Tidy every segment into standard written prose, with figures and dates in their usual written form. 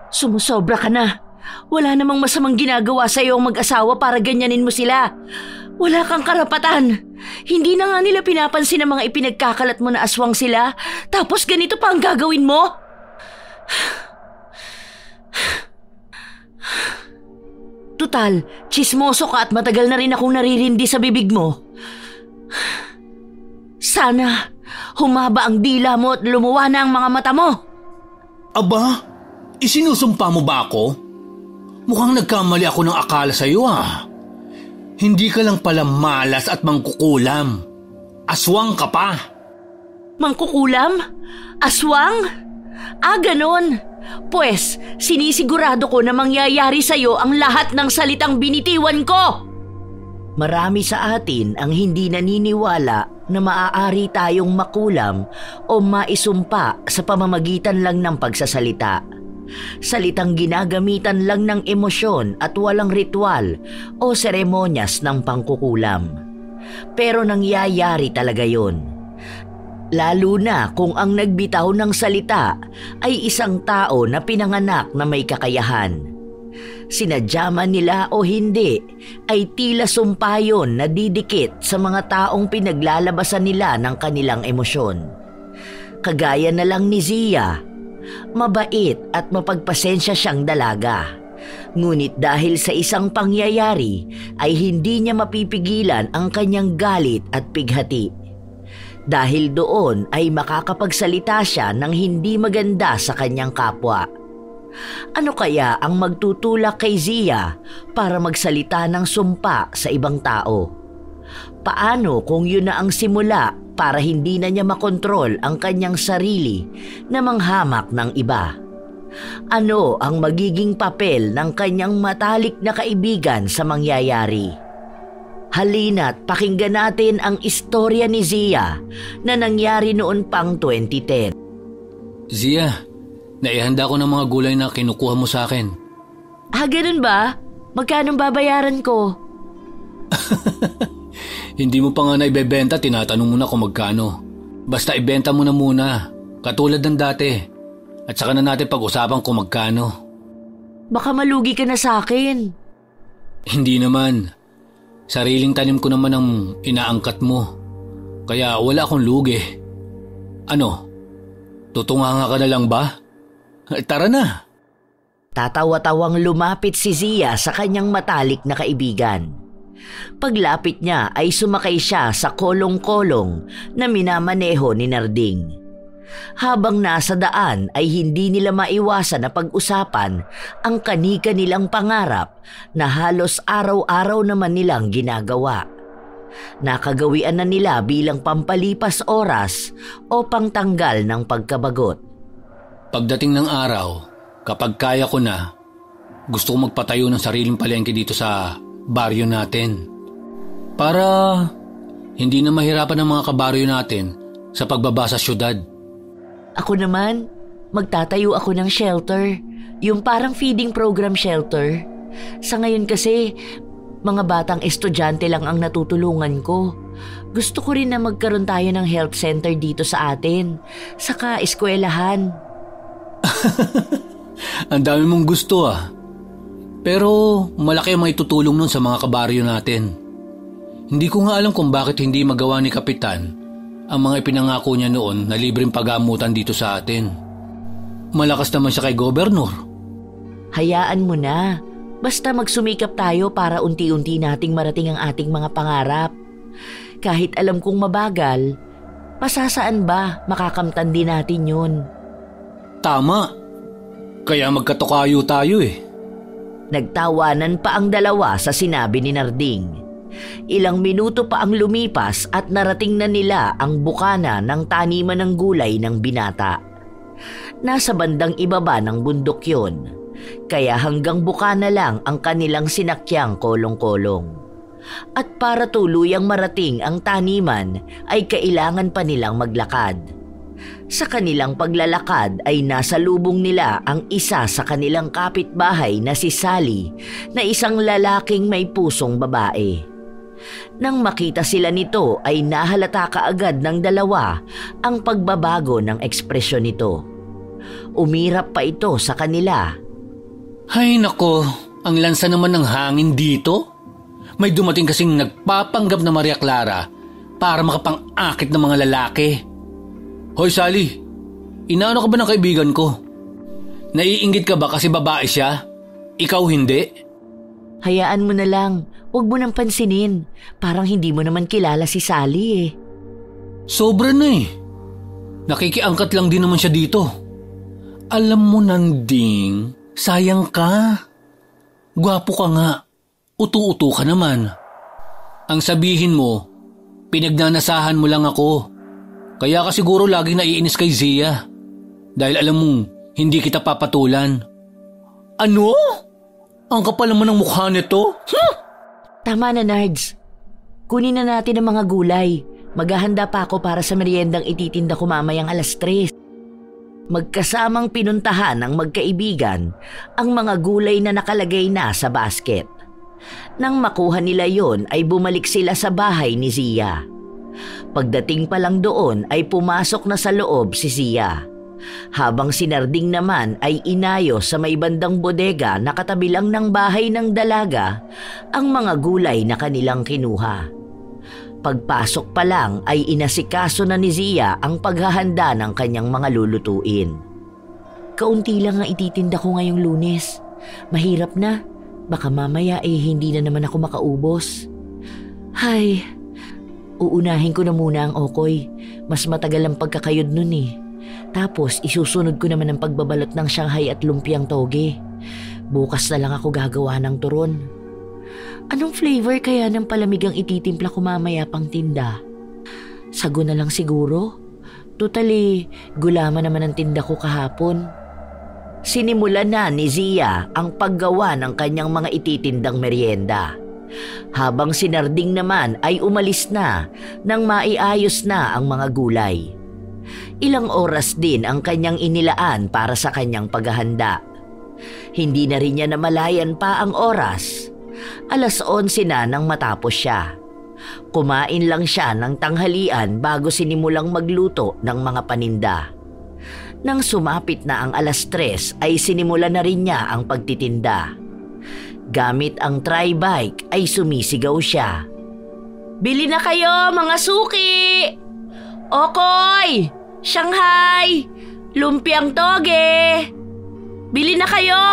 Sumusobra ka na. Wala namang masamang ginagawa sa iyo ang mag-asawa para ganyanin mo sila. Wala kang karapatan. Hindi na nga nila pinapansin ang mga ipinagkakalat mo na aswang sila. Tapos ganito pa ang gagawin mo? Tutal, tsismoso ka at matagal na rin akong naririndi sa bibig mo. Sana humaba ang dila mo at lumuwa na ang mga mata mo. Aba, isinusumpa mo ba ako? Mukhang nagkamali ako ng akala sa iyo Hindi ka lang pala malas at mangkukulam. Aswang ka pa. Mangkukulam? Aswang? Ganon. Pues, sinisigurado ko na mangyayari sa'yo ang lahat ng salitang binitiwan ko. Marami sa atin ang hindi naniniwala na maaari tayong makulam o maisumpa sa pamamagitan lang ng pagsasalita. Salitang ginagamitan lang ng emosyon at walang ritual o seremonyas ng pangkukulam. Pero nangyayari talaga yun. Lalo na kung ang nagbitaw ng salita ay isang tao na pinanganak na may kakayahan. Sinadya man nila o hindi, ay tila sumpa yun na didikit sa mga taong pinaglalabasan nila ng kanilang emosyon. Kagaya na lang ni Zia. Mabait at mapagpasensya siyang dalaga. Ngunit dahil sa isang pangyayari ay hindi niya mapipigilan ang kanyang galit at pighati. Dahil doon ay makakapagsalita siya ng hindi maganda sa kanyang kapwa. Ano kaya ang magtutulak kay Zia para magsalita ng sumpa sa ibang tao? Paano kung yun na ang simula para hindi na niya makontrol ang kanyang sarili na manghamak ng iba? Ano ang magiging papel ng kanyang matalik na kaibigan sa mangyayari? Halina't pakinggan natin ang istorya ni Zia na nangyari noon pang 2010. Zia, naihanda ko ng mga gulay na kinukuha mo sa akin. Ganun ba? Magkano babayaran ko? Hindi mo pa nga naibebenta, tinatanong mo na kung magkano. Basta ibenta mo na muna, katulad ng dati. At saka na natin pag-usapan kung magkano. Baka malugi ka na sa akin. Hindi naman. Sariling tanim ko naman ang inaangkat mo. Kaya wala akong lugi. Ano? Tutunganga ka na lang ba? Tara na. Tatawa-tawang lumapit si Zia sa kanyang matalik na kaibigan. Paglapit niya ay sumakay siya sa kolong-kolong na minamaneho ni Narding. Habang nasa daan ay hindi nila maiwasan na pag-usapan ang kani-kanilang pangarap na halos araw-araw naman nilang ginagawa. Nakagawian na nila bilang pampalipas oras o pangtanggal ng pagkabagot. Pagdating ng araw, kapag kaya ko na, gusto ko magpatayo ng sariling palengke dito sa baryo natin. Para hindi na mahirapan ang mga kabaryo natin sa pagbaba sa syudad. Ako naman, magtatayo ako ng shelter. Yung parang feeding program shelter. Sa ngayon kasi, mga batang estudyante lang ang natutulungan ko. Gusto ko rin na magkaroon tayo ng health center dito sa atin. Saka eskwelahan. Ang dami mong gusto Pero malaki ang maitutulong nun sa mga kabaryo natin. Hindi ko nga alam kung bakit hindi magawa ni Kapitan ang mga ipinangako niya noon na libreng pagamutan dito sa atin. Malakas naman siya kay Gobernur. Hayaan mo na. Basta magsumikap tayo para unti-unti nating marating ang ating mga pangarap. Kahit alam kong mabagal, masasaan ba makakamtan din natin yun? Tama. Kaya magkatukayo tayo Nagtawanan pa ang dalawa sa sinabi ni Narding. Ilang minuto pa ang lumipas at narating na nila ang bukana ng taniman ng gulay ng binata. Nasa bandang ibaba ng bundok yun, kaya hanggang bukana lang ang kanilang sinakyang kolong-kolong. At para tuluyang marating ang taniman ay kailangan pa nilang maglakad. Sa kanilang paglalakad ay nasa lubong nila ang isa sa kanilang kapitbahay na si Sally na isang lalaking may pusong babae. Nang makita sila nito ay nahalata kaagad ng dalawa ang pagbabago ng ekspresyon nito. Umirap pa ito sa kanila Hay nako, ang lansa naman ng hangin dito. May dumating kasing nagpapanggap na Maria Clara para makapang-akit ng mga lalaki. Hoy Sally, inaano ka ba ng kaibigan ko? Naiinggit ka ba kasi babae siya? Ikaw hindi? Hayaan mo na lang. Huwag mo nang pansinin. Parang hindi mo naman kilala si Sally eh. Sobra na eh. Nakikiangkat lang din naman siya dito. Alam mo Nanding, sayang ka. Gwapo ka nga. Utu-utu ka naman. Ang sabihin mo, pinagnanasahan mo lang ako. Kaya ka siguro laging naiinis kay Zia. Dahil alam mong hindi kita papatulan. Ano? Ang kapal naman ng mukha nito. Tama na, Nards. Kunin na natin ang mga gulay. Maghahanda pa ako para sa meriendang ititinda ko mamayang 3:00. Magkasamang pinuntahan ng magkaibigan ang mga gulay na nakalagay na sa basket. Nang makuha nila yon ay bumalik sila sa bahay ni Zia. Pagdating pa lang doon ay pumasok na sa loob si Zia. Habang si Narding naman ay inayos sa may bandang bodega na katabi lang ng bahay ng dalaga ang mga gulay na kanilang kinuha. Pagpasok pa lang ay inasikaso na ni Zia ang paghahanda ng kanyang mga lulutuin. Kaunti lang ang ititinda ko ngayong Lunes. Mahirap na. Baka mamaya hindi na naman ako makaubos. Hay, uunahin ko na muna ang okoy. Mas matagal ang pagkakayod nun eh. Tapos isusunod ko naman ang pagbabalot ng Shanghai at lumpiang toge. Bukas na lang ako gagawa ng turon. Anong flavor kaya ng palamig ang ititimpla ko mamaya pang tinda? Sago na lang siguro. Totally, gulaman naman ang tinda ko kahapon. Sinimulan na ni Zia ang paggawa ng kanyang mga ititindang merienda. Habang si Narding naman ay umalis na nang maiayos na ang mga gulay. Ilang oras din ang kanyang inilaan para sa kanyang paghahanda. Hindi na rin niya namalayan pa ang oras. 11:00 na nang matapos siya. Kumain lang siya ng tanghalian bago sinimulang magluto ng mga paninda. Nang sumapit na ang 3:00 ay sinimulan na rin niya ang pagtitinda. Gamit ang tri-bike ay sumisigaw siya. Bili na kayo mga suki! Okoy! Shanghai! Lumpiang toge! Bili na kayo!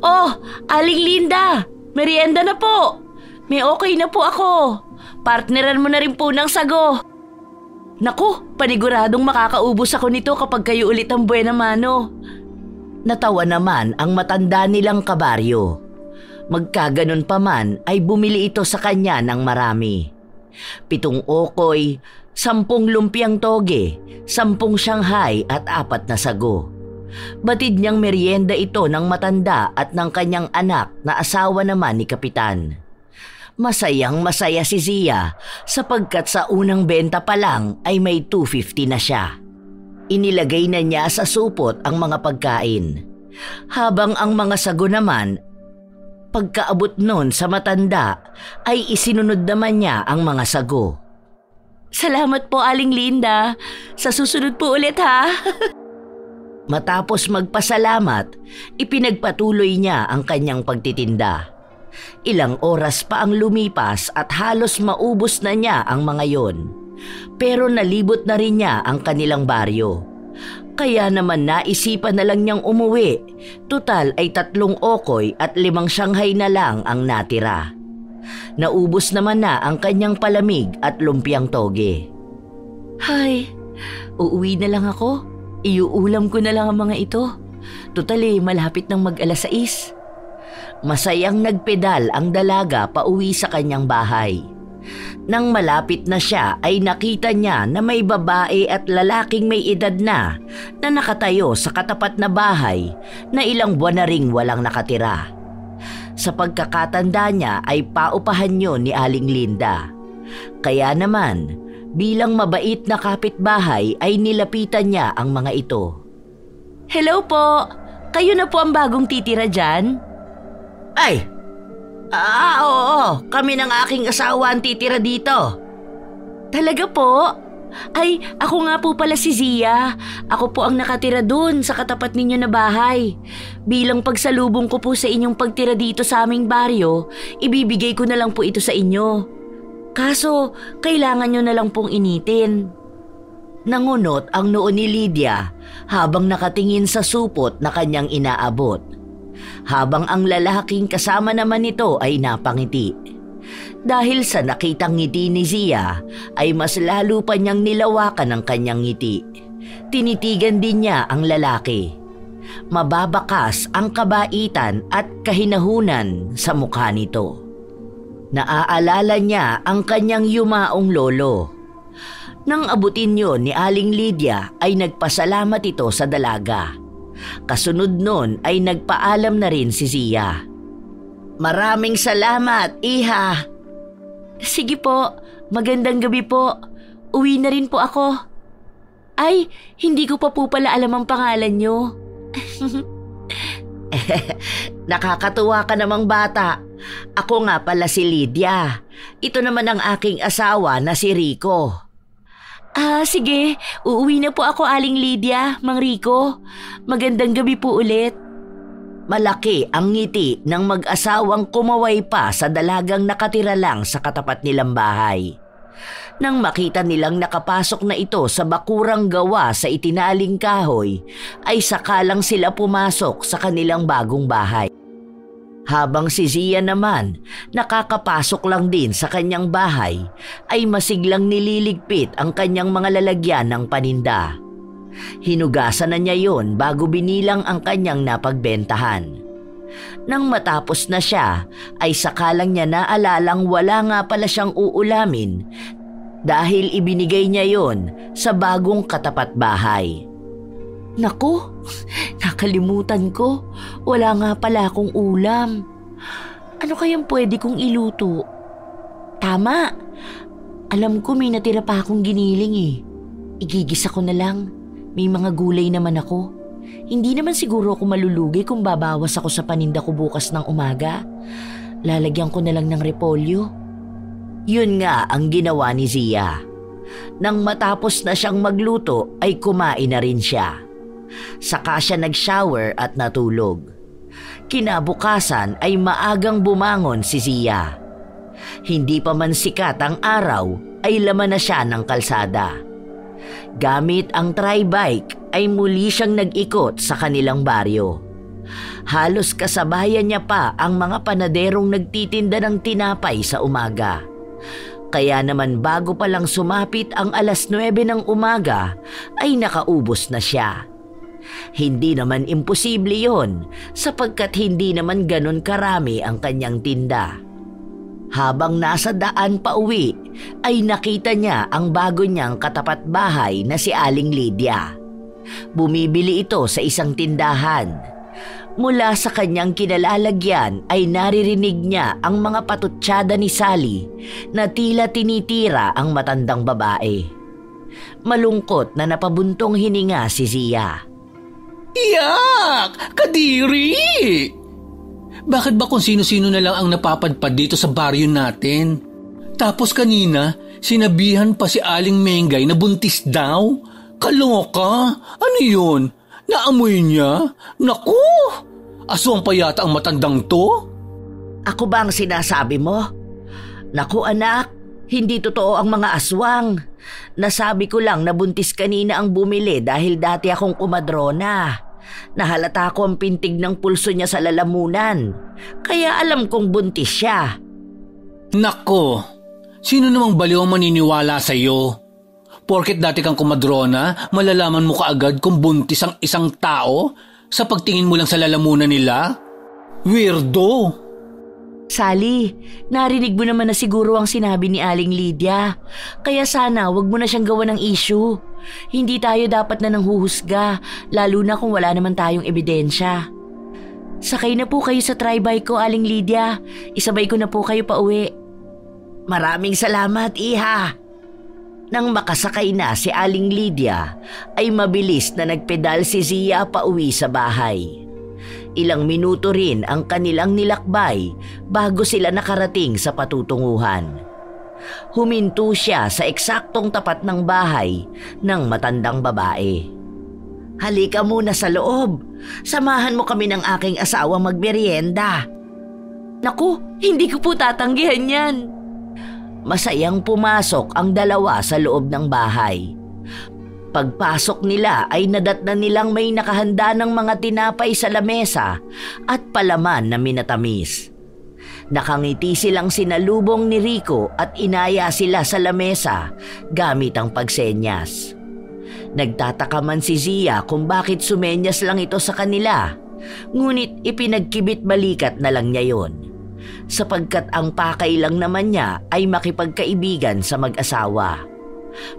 Oh, Aling Linda! Merienda na po! May okay na po ako! Partneran mo na rin po ng sago! Naku, paniguradong makakaubos ako nito kapag kayo ulit ang buena mano. Natawa naman ang matanda nilang kabaryo. Magkaganon pa man ay bumili ito sa kanya ng marami. 7 okoy, 10 lumpiang toge, 10 Shanghai at 4 na sago. Batid niyang merienda ito ng matanda at ng kanyang anak na asawa naman ni Kapitan. Masayang masaya si Zia sapagkat sa unang benta pa lang ay may 250 na siya. Inilagay na niya sa supot ang mga pagkain. Habang ang mga sago naman, pagkaabot nun sa matanda ay isinunod naman niya ang mga sago. Salamat po Aling Linda. Sa susunod po ulit ha. Matapos magpasalamat, ipinagpatuloy niya ang kanyang pagtitinda. Ilang oras pa ang lumipas at halos maubos na niya ang mga yon. Pero nalibot na rin niya ang kanilang baryo. Kaya naman naisipan na lang niyang umuwi. Tutal ay 3 okoy at 5 Shanghai na lang ang natira. Naubos naman na ang kanyang palamig at lumpiang toge. Hay, uuwi na lang ako. Iuulam ko na lang ang mga ito. Tutal malapit nang mag-6:00. Masayang nagpedal ang dalaga pauwi sa kanyang bahay. Nang malapit na siya ay nakita niya na may babae at lalaking may edad na nakatayo sa katapat na bahay na ilang buwan na ring walang nakatira. Sa pagkakatanda niya ay paupahan yun ni Aling Linda. Kaya naman, bilang mabait na kapitbahay ay nilapitan niya ang mga ito. Hello po! Kayo na po ang bagong titira dyan? Ay! Oo, kami ng aking asawa ang titira dito. Talaga po? Ay, ako nga po pala si Zia. Ako po ang nakatira dun sa katapat ninyo na bahay. Bilang pagsalubong ko po sa inyong pagtira dito sa aming baryo, ibibigay ko na lang po ito sa inyo. Kaso, kailangan nyo na lang pong initin. Nangunot ang noo ni Lydia habang nakatingin sa supot na kanyang inaabot. Habang ang lalaking kasama naman nito ay napangiti. Dahil sa nakitang ngiti ni Zia ay mas lalo pa niyang nilawakan ang kanyang ngiti. Tinitigan din niya ang lalaki. Mababakas ang kabaitan at kahinahunan sa mukha nito. Naaalala niya ang kanyang yumaong lolo. Nang abutin yun ni Aling Lydia ay nagpasalamat ito sa dalaga. Kasunod nun ay nagpaalam na rin si Zia. Maraming salamat, iha. Sige po, magandang gabi po. Uwi na rin po ako. Ay, hindi ko pa po pala alam ang pangalan nyo. Nakakatuwa ka namang bata. Ako nga pala si Lydia. Ito naman ang aking asawa na si Rico. Sige. Uuwi na po ako, Aling Lydia, Mang Rico. Magandang gabi po ulit. Malaki ang ngiti ng mag-asawang kumaway pa sa dalagang nakatira lang sa katapat nilang bahay. Nang makita nilang nakapasok na ito sa bakurang gawa sa itinaling kahoy, ay sakalang sila pumasok sa kanilang bagong bahay. Habang si Zia naman, nakakapasok lang din sa kanyang bahay, ay masiglang nililigpit ang kanyang mga lalagyan ng paninda. Hinugasan na niya yon bago binilang ang kanyang napagbentahan. Nang matapos na siya, ay sakalang niya naalalang wala nga pala siyang uulamin dahil ibinigay niya yon sa bagong katapat bahay. Naku, nakalimutan ko. Wala nga pala akong ulam. Ano kayang pwede kong iluto? Tama. Alam ko may natira pa akong giniling eh. Igigisa ko na lang. May mga gulay naman ako. Hindi naman siguro ako malulugi kung babawas ako sa paninda ko bukas ng umaga. Lalagyan ko na lang ng repolyo. Yun nga ang ginawa ni Zia. Nang matapos na siyang magluto ay kumain na rin siya. Saka siya nag-shower at natulog. Kinabukasan ay maagang bumangon si Zia. Hindi pa man sikat ang araw ay laman na siya ng kalsada. Gamit ang tri-bike ay muli siyang nag-ikot sa kanilang baryo. Halos kasabayan niya pa ang mga panaderong nagtitinda ng tinapay sa umaga. Kaya naman bago pa lang sumapit ang 9:00 ng umaga ay nakaubos na siya. Hindi naman imposible yon sapagkat hindi naman ganon karami ang kanyang tinda. Habang nasa daan pa uwi, ay nakita niya ang bago niyang katapat bahay na si Aling Lydia. Bumibili ito sa isang tindahan. Mula sa kanyang kinalalagyan ay naririnig niya ang mga patutsyada ni Sally na tila tinitira ang matandang babae. Malungkot na napabuntong hininga si Zia. Iyak! Kadiri! Bakit ba kung sino-sino na lang ang napapadpad dito sa baryo natin? Tapos kanina, sinabihan pa si Aling Mengay na buntis daw. Kaloka! Ano yun? Naamoy niya? Naku! Aswang pa yata ang matandang to? Ako ba ang sinasabi mo? Naku anak, hindi totoo ang mga aswang. Nasabi ko lang na buntis kanina ang bumili dahil dati akong kumadrona. Nahalata ko ang pintig ng pulso niya sa lalamunan. Kaya alam kong buntis siya. Nako, sino namang baliw ang maniniwala sa iyo? Porket dati kang kumadrona, malalaman mo kaagad kung buntis ang isang tao sa pagtingin mo lang sa lalamunan nila? Weirdo! Sally, narinig mo naman na siguro ang sinabi ni Aling Lydia. Kaya sana wag mo na siyang gawa ng issue. Hindi tayo dapat na nanghuhusga, lalo na kung wala naman tayong ebidensya. Sakay na po kayo sa tri-bike ko, Aling Lydia. Isabay ko na po kayo pa uwi. Maraming salamat, iha. Nang makasakay na si Aling Lydia, ay mabilis na nagpedal si Zia pa uwi sa bahay. Ilang minuto rin ang kanilang nilakbay bago sila nakarating sa patutunguhan. Huminto siya sa eksaktong tapat ng bahay ng matandang babae. "Halika muna sa loob. Samahan mo kami ng aking asawa magmerienda." "Naku, hindi ko po tatanggihan yan." Masayang pumasok ang dalawa sa loob ng bahay. Pagpasok nila ay nadatnan nilang may nakahanda ng mga tinapay sa lamesa at palaman na minatamis. Nakangiti silang sinalubong ni Rico at inaya sila sa lamesa gamit ang pagsenyas. Nagtataka man si Zia kung bakit sumenyas lang ito sa kanila, ngunit ipinagkibit balikat na lang niya yon, sapagkat ang pakay lang naman niya ay makipagkaibigan sa mag-asawa.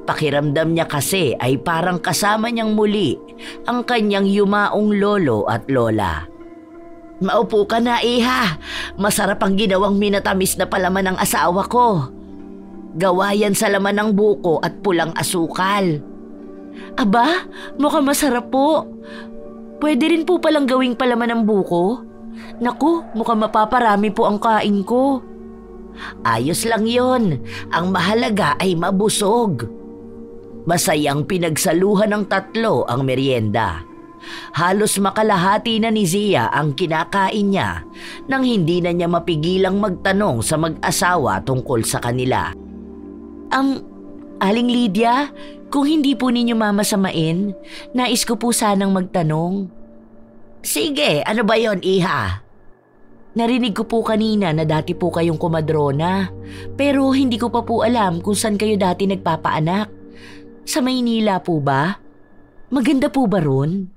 Pakiramdam niya kasi ay parang kasama niyang muli ang kanyang yumaong lolo at lola. "Maupo ka na, iha. Masarap ang ginawang minatamis na palaman ng asawa ko. Gawa yan sa laman ng buko at pulang asukal." "Aba, mukhang masarap po. Pwede rin po palang gawing palaman ng buko? Naku, mukhang mapaparami po ang kain ko." "Ayos lang yon. Ang mahalaga ay mabusog." Masayang pinagsaluhan ng tatlo ang merienda. Halos makalahati na ni Zia ang kinakain niya nang hindi na niya mapigilang magtanong sa mag-asawa tungkol sa kanila. Aling Lydia, kung hindi po ninyo mamasamain, nais ko po sanang magtanong." "Sige, ano ba yon, iha?" "Narinig ko po kanina na dati po kayong kumadrona, pero hindi ko pa po alam kung saan kayo dati nagpapaanak. Sa Maynila po ba? Maganda po ba ron?"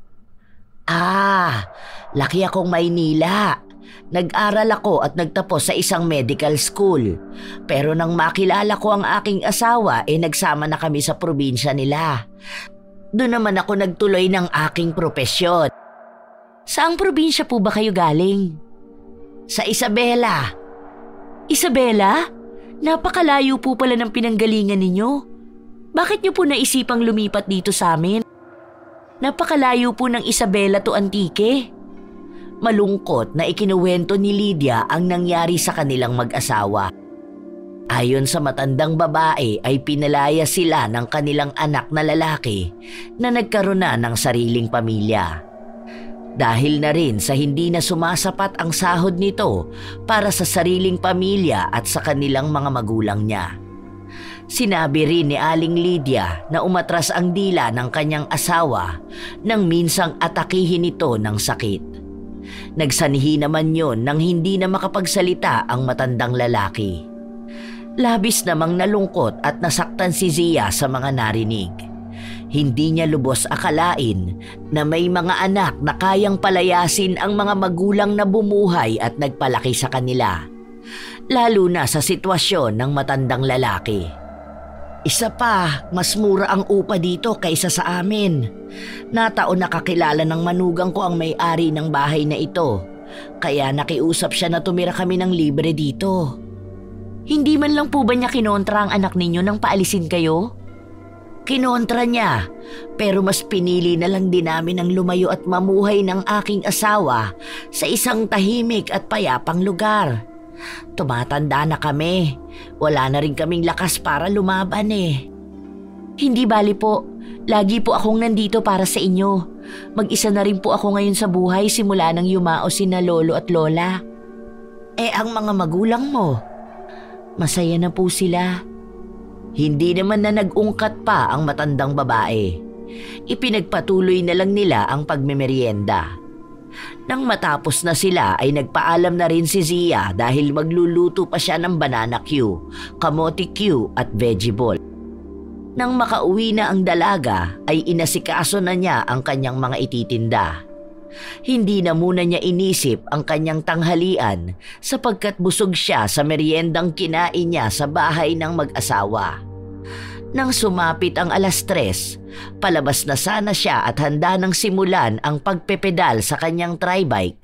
Laki akong Maynila. Nag-aral ako at nagtapos sa isang medical school. Pero nang makilala ko ang aking asawa, nagsama na kami sa probinsya nila. Doon naman ako nagtuloy ng aking propesyon." "Saang probinsya po ba kayo galing?" "Sa Isabela." "Isabela? Napakalayo po pala ng pinanggalingan ninyo. Bakit niyo po naisipang lumipat dito sa amin? Napakalayo po ng Isabela to Antique." Malungkot na ikinuwento ni Lydia ang nangyari sa kanilang mag-asawa. Ayon sa matandang babae ay pinalaya sila ng kanilang anak na lalaki na nagkaroon na ng sariling pamilya. Dahil na rin sa hindi na sumasapat ang sahod nito para sa sariling pamilya at sa kanilang mga magulang niya. Sinabi rin ni Aling Lydia na umatras ang dila ng kanyang asawa nang minsang atakihin ito ng sakit. Nagsanhi naman yon nang hindi na makapagsalita ang matandang lalaki. Labis namang nalungkot at nasaktan si Zia sa mga narinig. Hindi niya lubos akalain na may mga anak na kayang palayasin ang mga magulang na bumuhay at nagpalaki sa kanila, lalo na sa sitwasyon ng matandang lalaki. "Isa pa, mas mura ang upa dito kaysa sa amin. Nataon nakakilala ng manugang ko ang may-ari ng bahay na ito, kaya nakiusap siya na tumira kami ng libre dito." "Hindi man lang po ba niya kinontra ang anak ninyo nang paalisin kayo?" "Kinontra niya, pero mas pinili na lang din namin ang lumayo at mamuhay ng aking asawa sa isang tahimik at payapang lugar. Tumatanda na kami. Wala na rin kaming lakas para lumaban eh." "Hindi bali po. Lagi po akong nandito para sa inyo. Mag-isa na rin po ako ngayon sa buhay simula nang yumao sina lolo at lola." Ang mga magulang mo?" "Masaya na po sila." Hindi naman na nag-ungkat pa ang matandang babae. Ipinagpatuloy na lang nila ang pagmemeryenda. Nang matapos na sila ay nagpaalam na rin si Zia dahil magluluto pa siya ng banana Q, kamote Q at veggie ball. Nang makauwi na ang dalaga ay inasikaso na niya ang kanyang mga ititinda. Hindi na muna niya inisip ang kanyang tanghalian sapagkat busog siya sa meriendang kinain niya sa bahay ng mag-asawa. Nang sumapit ang 3:00, palabas na sana siya at handa nang simulan ang pagpepedal sa kanyang tri-bike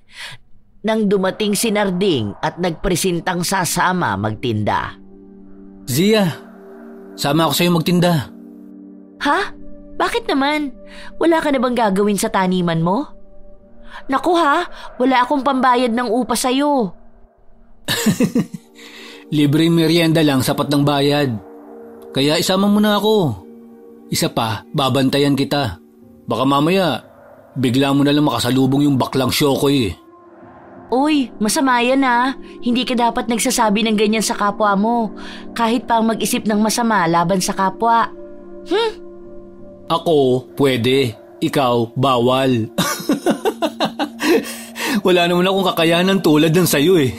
nang dumating si Narding at nagpresintang sasama magtinda. "Zia, sama ako sa'yo magtinda." "Ha? Bakit naman? Wala ka na bang gagawin sa taniman mo?" "Naku ha, wala akong pambayad ng upa sa'yo." Libreng merienda lang, sapat ng bayad. Kaya isama mo na ako. Isa pa, babantayan kita. Baka mamaya, bigla mo na lang makasalubong yung baklang Shokoy eh. Uy, masama yan ha. Hindi ka dapat nagsasabi ng ganyan sa kapwa mo. Kahit pa mag-isip ng masama laban sa kapwa. Ako, pwede. Ikaw, bawal. Wala naman akong kakayanan tulad ng sayo eh.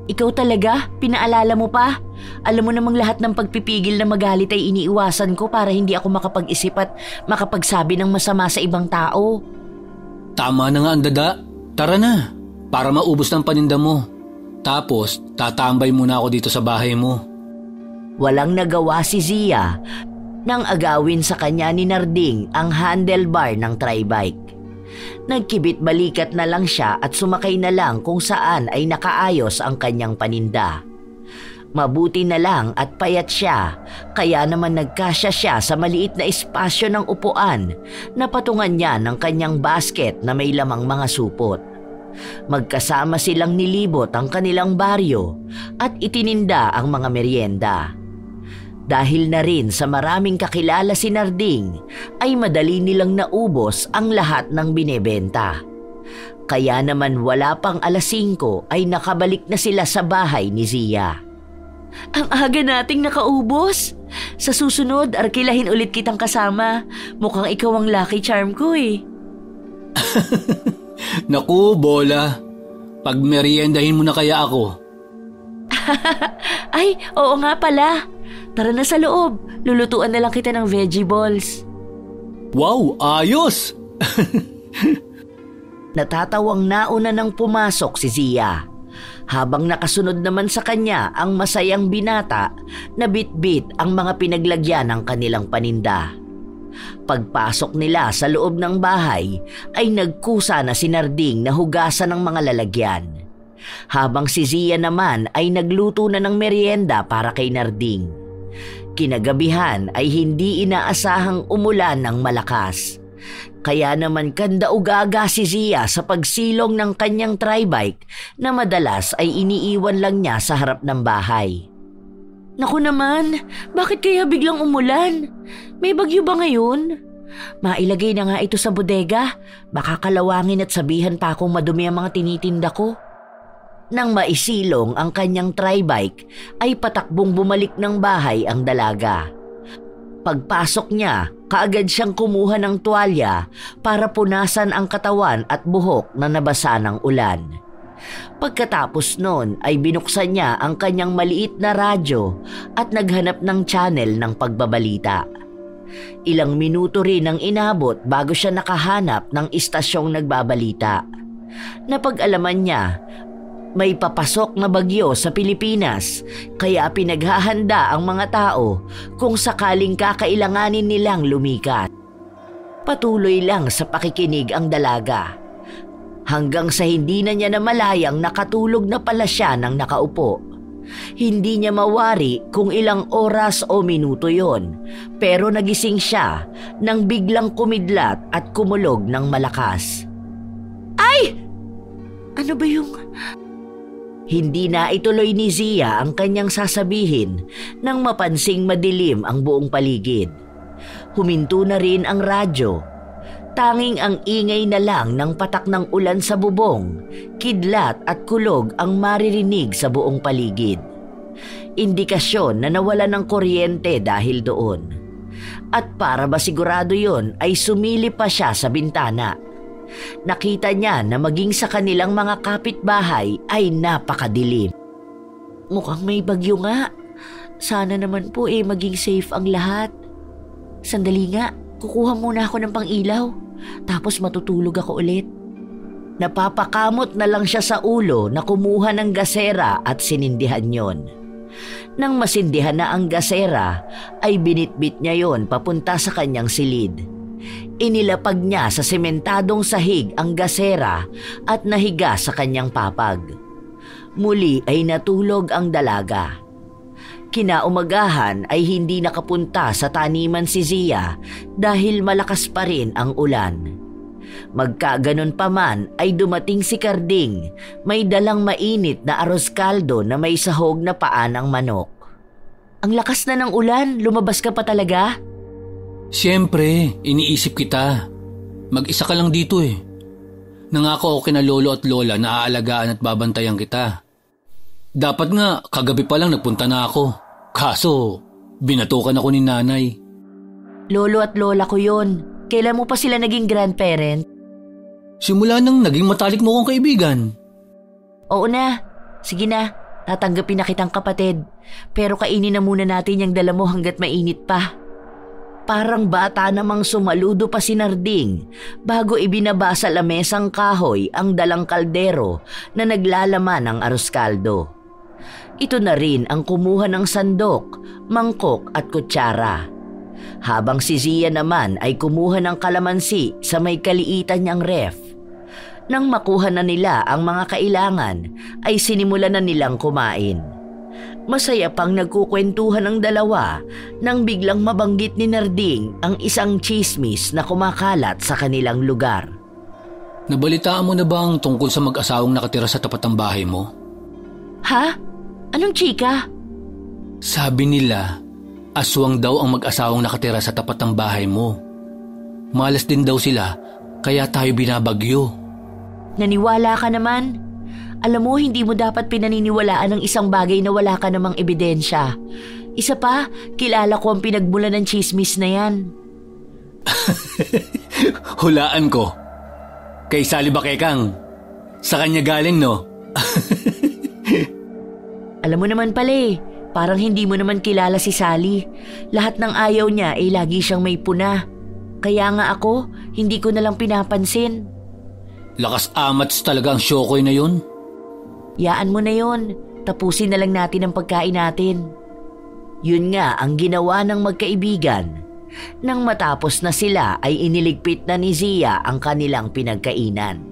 Ikaw talaga? Pinaalala mo pa? Alam mo namang lahat ng pagpipigil na magalit ay iniiwasan ko para hindi ako makapag-isip at makapagsabi ng masama sa ibang tao. Tama na nga ang dada. Tara na, para maubos ng paninda mo. Tapos, tatambay muna ako dito sa bahay mo. Walang nagawa si Zia nang agawin sa kanya ni Narding ang handlebar ng tribike. Nagkibit balikat na lang siya at sumakay na lang kung saan ay nakaayos ang kanyang paninda. Mabuti na lang at payat siya, kaya naman nagkasya siya sa maliit na espasyo ng upuan na patungan niya ng kanyang basket na may lamang mga supot. Magkasama silang nilibot ang kanilang baryo at itininda ang mga merienda. Dahil na rin sa maraming kakilala si Narding, ay madali nilang naubos ang lahat ng binebenta. Kaya naman wala pang 5:00 ay nakabalik na sila sa bahay ni Zia. Ang aga nating nakaubos. Sa susunod, arkilahin ulit kitang kasama. Mukhang ikaw ang lucky charm ko eh. Naku, bola. Pagmeriendahin mo na kaya ako. Ay, oo nga pala. Tara na sa loob. Lulutuan na lang kita ng veggie balls. Wow, ayos! Natatawang nauna nang pumasok si Zia. Habang nakasunod naman sa kanya ang masayang binata na bitbit ang mga pinaglagyan ng kanilang paninda. Pagpasok nila sa loob ng bahay ay nagkusa na si Narding na hugasan ng mga lalagyan. Habang si Zia naman ay nagluto na ng merienda para kay Narding. Kinagabihan ay hindi inaasahang umulan ng malakas. Kaya naman kanda-ugaga si Zia sa pagsilong ng kanyang tribike na madalas ay iniiwan lang niya sa harap ng bahay. Naku naman, bakit kaya biglang umulan? May bagyo ba ngayon? Mailagay na nga ito sa bodega, baka kalawangin at sabihan pa akong madumi ang mga tinitinda ko. Nang maisilong ang kanyang tribike ay patakbong bumalik ng bahay ang dalaga. Pagpasok niya, kaagad siyang kumuha ng tuwalya para punasan ang katawan at buhok na nabasa ng ulan. Pagkatapos noon ay binuksan niya ang kanyang maliit na radyo at naghanap ng channel ng pagbabalita. Ilang minuto rin ang inabot bago siya nakahanap ng istasyong nagbabalita. Napag-alaman niya, may papasok na bagyo sa Pilipinas, kaya pinaghahanda ang mga tao kung sakaling kakailanganin nilang lumikat. Patuloy lang sa pakikinig ang dalaga. Hanggang sa hindi na niya namalayang nakatulog na pala siya nang nakaupo. Hindi niya mawari kung ilang oras o minuto yon, pero nagising siya nang biglang kumidlat at kumulog ng malakas. Ay! Ano ba yung... Hindi na ituloy ni Zia ang kanyang sasabihin nang mapansing madilim ang buong paligid. Huminto na rin ang radyo. Tanging ang ingay na lang ng patak ng ulan sa bubong, kidlat at kulog ang maririnig sa buong paligid. Indikasyon na nawala ng kuryente dahil doon. At para masigurado yon ay sumilip pa siya sa bintana. Nakita niya na maging sa kanilang mga kapitbahay ay napakadilim. Mukhang may bagyo nga. Sana naman po maging safe ang lahat. Sandali nga, kukuha muna ako ng pang-ilaw. Tapos matutulog ako ulit. Napapakamot na lang siya sa ulo na kumuha ng gasera at sinindihan yon. Nang masindihan na ang gasera, ay binitbit niya yon papunta sa kanyang silid. Inilapag niya sa sementadong sahig ang gasera at nahiga sa kanyang papag. Muli ay natulog ang dalaga. Kinaumagahan ay hindi nakapunta sa taniman si Zia dahil malakas pa rin ang ulan. Magkaganon pa man ay dumating si Karding, may dalang mainit na arroz caldo na may sahog na paa ng manok. Ang lakas na ng ulan, lumabas ka pa talaga? Siyempre, iniisip kita. Mag-isa ka lang dito eh. Nangako ako kina lolo at lola na aalagaan at babantayan kita. Dapat nga, kagabi pa lang nagpunta na ako. Kaso, binatukan ako ni nanay. Lolo at lola ko yon. Kailan mo pa sila naging grandparent? Simula nang naging matalik mo kong kaibigan. Oo na. Sige na. Tatanggapin na kitang kapatid. Pero kainin na muna natin yung dala mo hanggat mainit pa. Parang bata namang sumaludo pa si Narding bago ibinaba sa lamesang kahoy ang dalang kaldero na naglalaman ng arroz caldo. Ito na rin ang kumuha ng sandok, mangkok at kutsara. Habang si Zia naman ay kumuha ng kalamansi sa may kaliitan niyang ref. Nang makuha na nila ang mga kailangan ay sinimulan na nilang kumain. Masaya pang nagkukwentuhan ang dalawa nang biglang mabanggit ni Narding ang isang chismis na kumakalat sa kanilang lugar. Nabalitaan mo na bang tungkol sa mag-asawang nakatira sa tapat ng bahay mo? Ha? Anong chika? Sabi nila, aswang daw ang mag-asawang nakatira sa tapat ng bahay mo. Malas din daw sila, kaya tayo binabagyo. Naniwala ka naman? Alam mo, hindi mo dapat pinaniniwalaan ng isang bagay na wala ka namang ebidensya. Isa pa, kilala ko ang pinagmula ng chismis na yan. Hulaan ko. Kay Sally Bakekang. Sa kanya galing, no? Alam mo naman pala eh, parang hindi mo naman kilala si Sally. Lahat ng ayaw niya ay lagi siyang may puna. Kaya nga ako, hindi ko nalang pinapansin. Lakas amats talaga ang Shokoy na yun. Yaan mo na yon. Tapusin na lang natin ang pagkain natin. Yun nga ang ginawa ng magkaibigan. Nang matapos na sila ay iniligpit na ni Zia ang kanilang pinagkainan.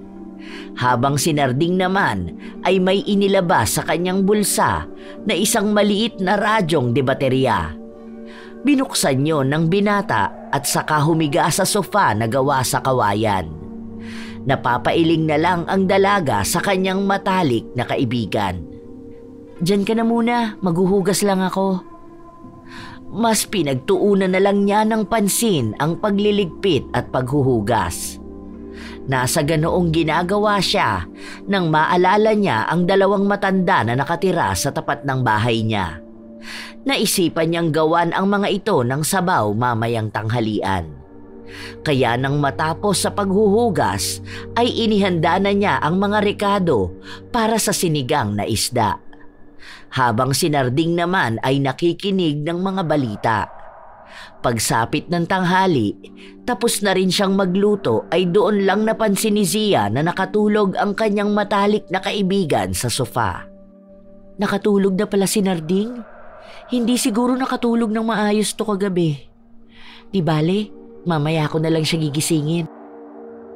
Habang si Narding naman ay may inilabas sa kanyang bulsa na isang maliit na radyong de baterya. Binuksan yon ng binata at saka humiga sa sofa na gawa sa kawayan. Napapailing na lang ang dalaga sa kanyang matalik na kaibigan. Diyan ka na muna, maghuhugas lang ako. Mas pinagtuunan na lang niya ng pansin ang pagliligpit at paghuhugas. Nasa ganoong ginagawa siya nang maalala niya ang dalawang matanda na nakatira sa tapat ng bahay niya. Naisipan niyang gawan ang mga ito ng sabaw mamayang tanghalian. Kaya nang matapos sa paghuhugas ay inihanda na niya ang mga rekado para sa sinigang na isda. Habang si Narding naman ay nakikinig ng mga balita. Pagsapit ng tanghali, tapos na rin siyang magluto ay doon lang napansin ni Zia na nakatulog ang kanyang matalik na kaibigan sa sofa. Nakatulog na pala si Narding? Hindi siguro nakatulog ng maayos to kagabi. Di bale, mamaya ko na lang siya gigisingin.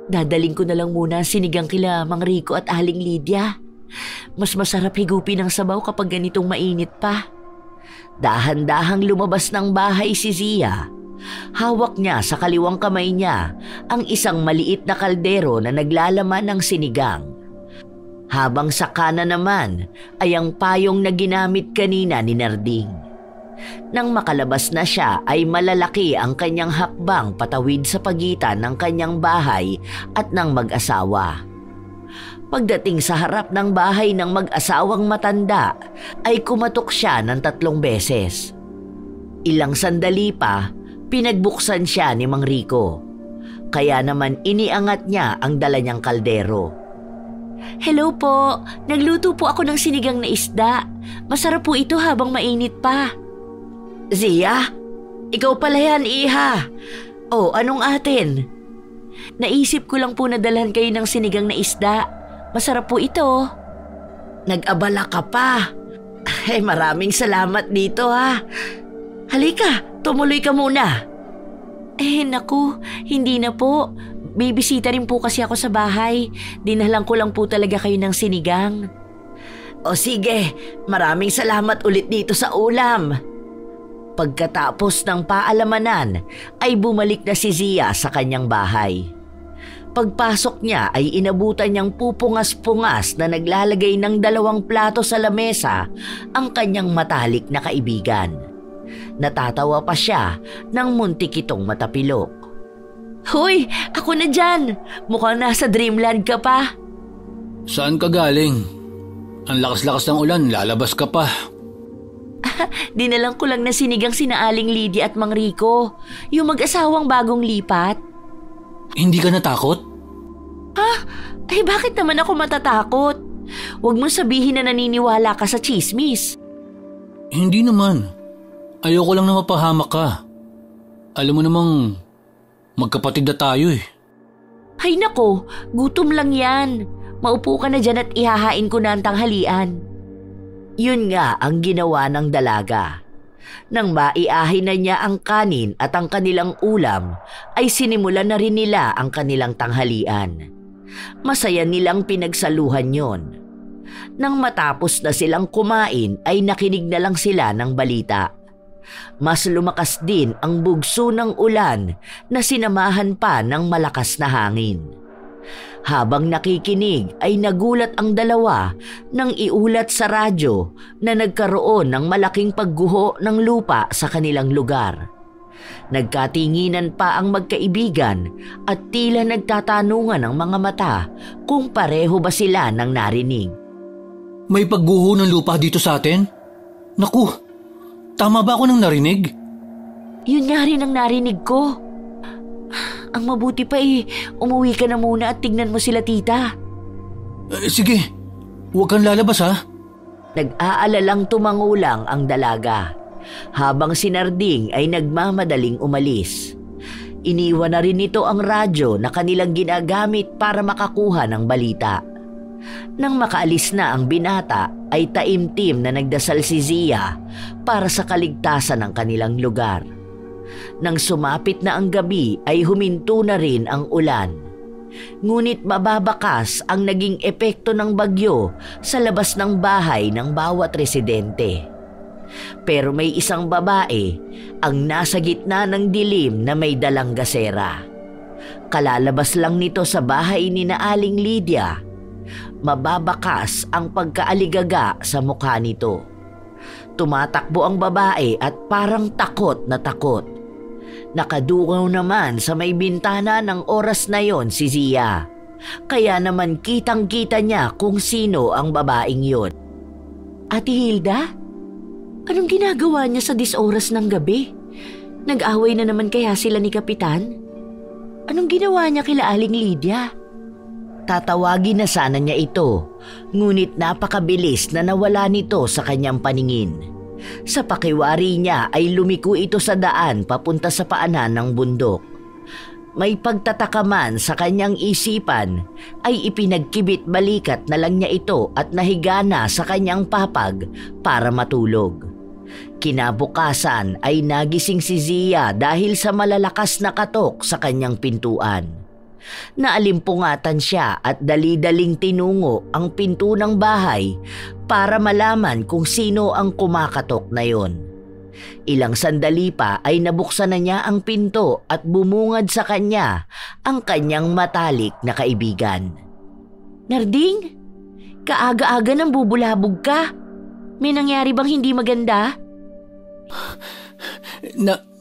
Dadaling ko na lang muna ang sinigang kila Mang Rico at Aling Lydia. Mas masarap higupin ng sabaw kapag ganitong mainit pa. Dahan-dahang lumabas ng bahay si Zia. Hawak niya sa kaliwang kamay niya ang isang maliit na kaldero na naglalaman ng sinigang. Habang sa kanan naman ay ang payong na ginamit kanina ni Narding. Nang makalabas na siya ay malalaki ang kanyang hakbang patawid sa pagitan ng kanyang bahay at ng mag-asawa. Pagdating sa harap ng bahay ng mag-asawang matanda ay kumatok siya ng 3 beses. Ilang sandali pa, pinagbuksan siya ni Mang Rico. Kaya naman iniangat niya ang dala niyang kaldero. Hello po, nagluto po ako ng sinigang na isda. Masarap po ito habang mainit pa. Zia, ikaw pala yan, iha. O, anong atin? Naisip ko lang po na dalhan kayo ng sinigang na isda. Masarap po ito. Nag-abala ka pa. Maraming salamat dito ha. Halika, tumuloy ka muna. Naku, hindi na po. Bibisita rin po kasi ako sa bahay. Dinalang ko lang po talaga kayo ng sinigang. O sige, maraming salamat ulit dito sa ulam. Pagkatapos ng paalamanan ay bumalik na si Zia sa kanyang bahay. Pagpasok niya ay inabutan niyang pupungas-pungas na naglalagay ng 2 plato sa lamesa ang kanyang matalik na kaibigan. Natatawa pa siya nang muntik itong matapilok. "Hoy, ako na dyan! Mukhang nasa dreamland ka pa." Saan ka galing? Ang lakas-lakas ng ulan, lalabas ka pa. Dinalang ko lang na sinigang sina Aling Lydia at Mang Rico, yung mag-asawang bagong lipat. Hindi ka natakot? Ay bakit naman ako matatakot? Huwag mo sabihin na naniniwala ka sa chismis. Hindi naman. Ayoko lang na mapahamak ka. Alam mo namang magkapatid na tayo eh. Ay nako, gutom lang yan. Maupo ka na dyan at ihahain ko na ang tanghalian. Yun nga ang ginawa ng dalaga. Nang maiahin na niya ang kanin at ang kanilang ulam, ay sinimulan na rin nila ang kanilang tanghalian. Masaya nilang pinagsaluhan yon. Nang matapos na silang kumain ay nakinig na lang sila ng balita. Mas lumakas din ang bugso ng ulan na sinamahan pa ng malakas na hangin. Habang nakikinig ay nagulat ang dalawa nang iulat sa radyo na nagkaroon ng malaking pagguho ng lupa sa kanilang lugar. Nagkatinginan pa ang magkaibigan at tila nagtatanungan ang mga mata kung pareho ba sila ng narinig. May pagguho ng lupa dito sa atin? Naku, tama ba ako nang narinig? Yun nga rin ang narinig ko. Ang mabuti pa umuwi ka na muna at tignan mo sila tita. Sige, huwag kang lalabas ha. Nag-aalalang tumangulang ang dalaga, habang si Narding ay nagmamadaling umalis. Iniwan na rin nito ang radyo na kanilang ginagamit para makakuha ng balita. Nang makaalis na ang binata ay taimtim na nagdasal si Zia para sa kaligtasan ng kanilang lugar. Nang sumapit na ang gabi ay huminto na rin ang ulan. Ngunit mababakas ang naging epekto ng bagyo sa labas ng bahay ng bawat residente. Pero may isang babae ang nasa gitna ng dilim na may dalang gasera. Kalalabas lang nito sa bahay ni na Aling Lydia. Mababakas ang pagkaaligaga sa mukha nito. Tumatakbo ang babae at parang takot na takot. Nakadungaw naman sa may bintana ng oras na yon si Zia. Kaya naman kitang-kita niya kung sino ang babaeng yon. Ate Hilda? Anong ginagawa niya sa oras ng gabi? Nag-away na naman kaya sila ni Kapitan? Anong ginawa niya kila Aling Lydia? Tatawagin na sana niya ito, ngunit napakabilis na nawala nito sa kanyang paningin. Sa pakiwari niya ay lumiko ito sa daan papunta sa paanan ng bundok. May pagtataka man sa kanyang isipan ay ipinagkibit balikat na lang niya ito at nahiga na sa kanyang papag para matulog. Kinabukasan ay nagising si Zia dahil sa malalakas na katok sa kanyang pintuan. Naalimpungatan siya at dali-daling tinungo ang pinto ng bahay para malaman kung sino ang kumakatok na yon. Ilang sandali pa ay nabuksan na niya ang pinto at bumungad sa kanya ang kanyang matalik na kaibigan. Narding, kaaga-aga nang bubulabog ka. May nangyari bang hindi maganda?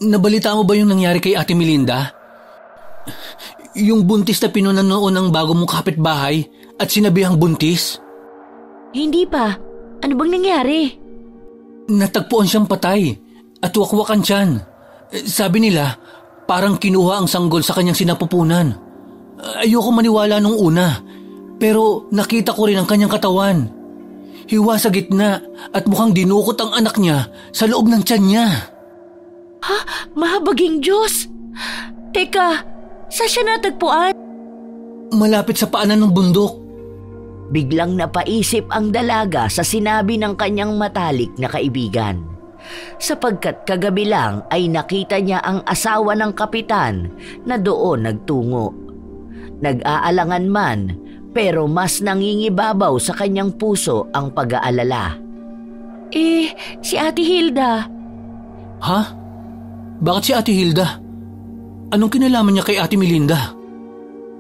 Nabalita mo ba yung nangyari kay Ate Melinda? Yung buntis na pinunan noon ng bago mong kapitbahay at sinabihang buntis? Hindi pa. Ano bang nangyari? Natagpuan siyang patay at wakwakan siyan. Sabi nila, parang kinuha ang sanggol sa kanyang sinapupunan. Ayoko maniwala nung una, pero nakita ko rin ang kanyang katawan. Hiwa sa gitna at mukhang dinukot ang anak niya sa loob ng tiyan niya. Ha? Mahabaging Diyos! Teka, saan siya natagpuan? Malapit sa paanan ng bundok. Biglang napaisip ang dalaga sa sinabi ng kanyang matalik na kaibigan. Sapagkat kagabi lang ay nakita niya ang asawa ng kapitan na doon nagtungo. Nag-aalangan man, pero mas nangingibabaw sa kanyang puso ang pag-aalala. Si Ate Hilda. Ha? Bakit si Ate Hilda? Anong kinalaman niya kay Ate Melinda?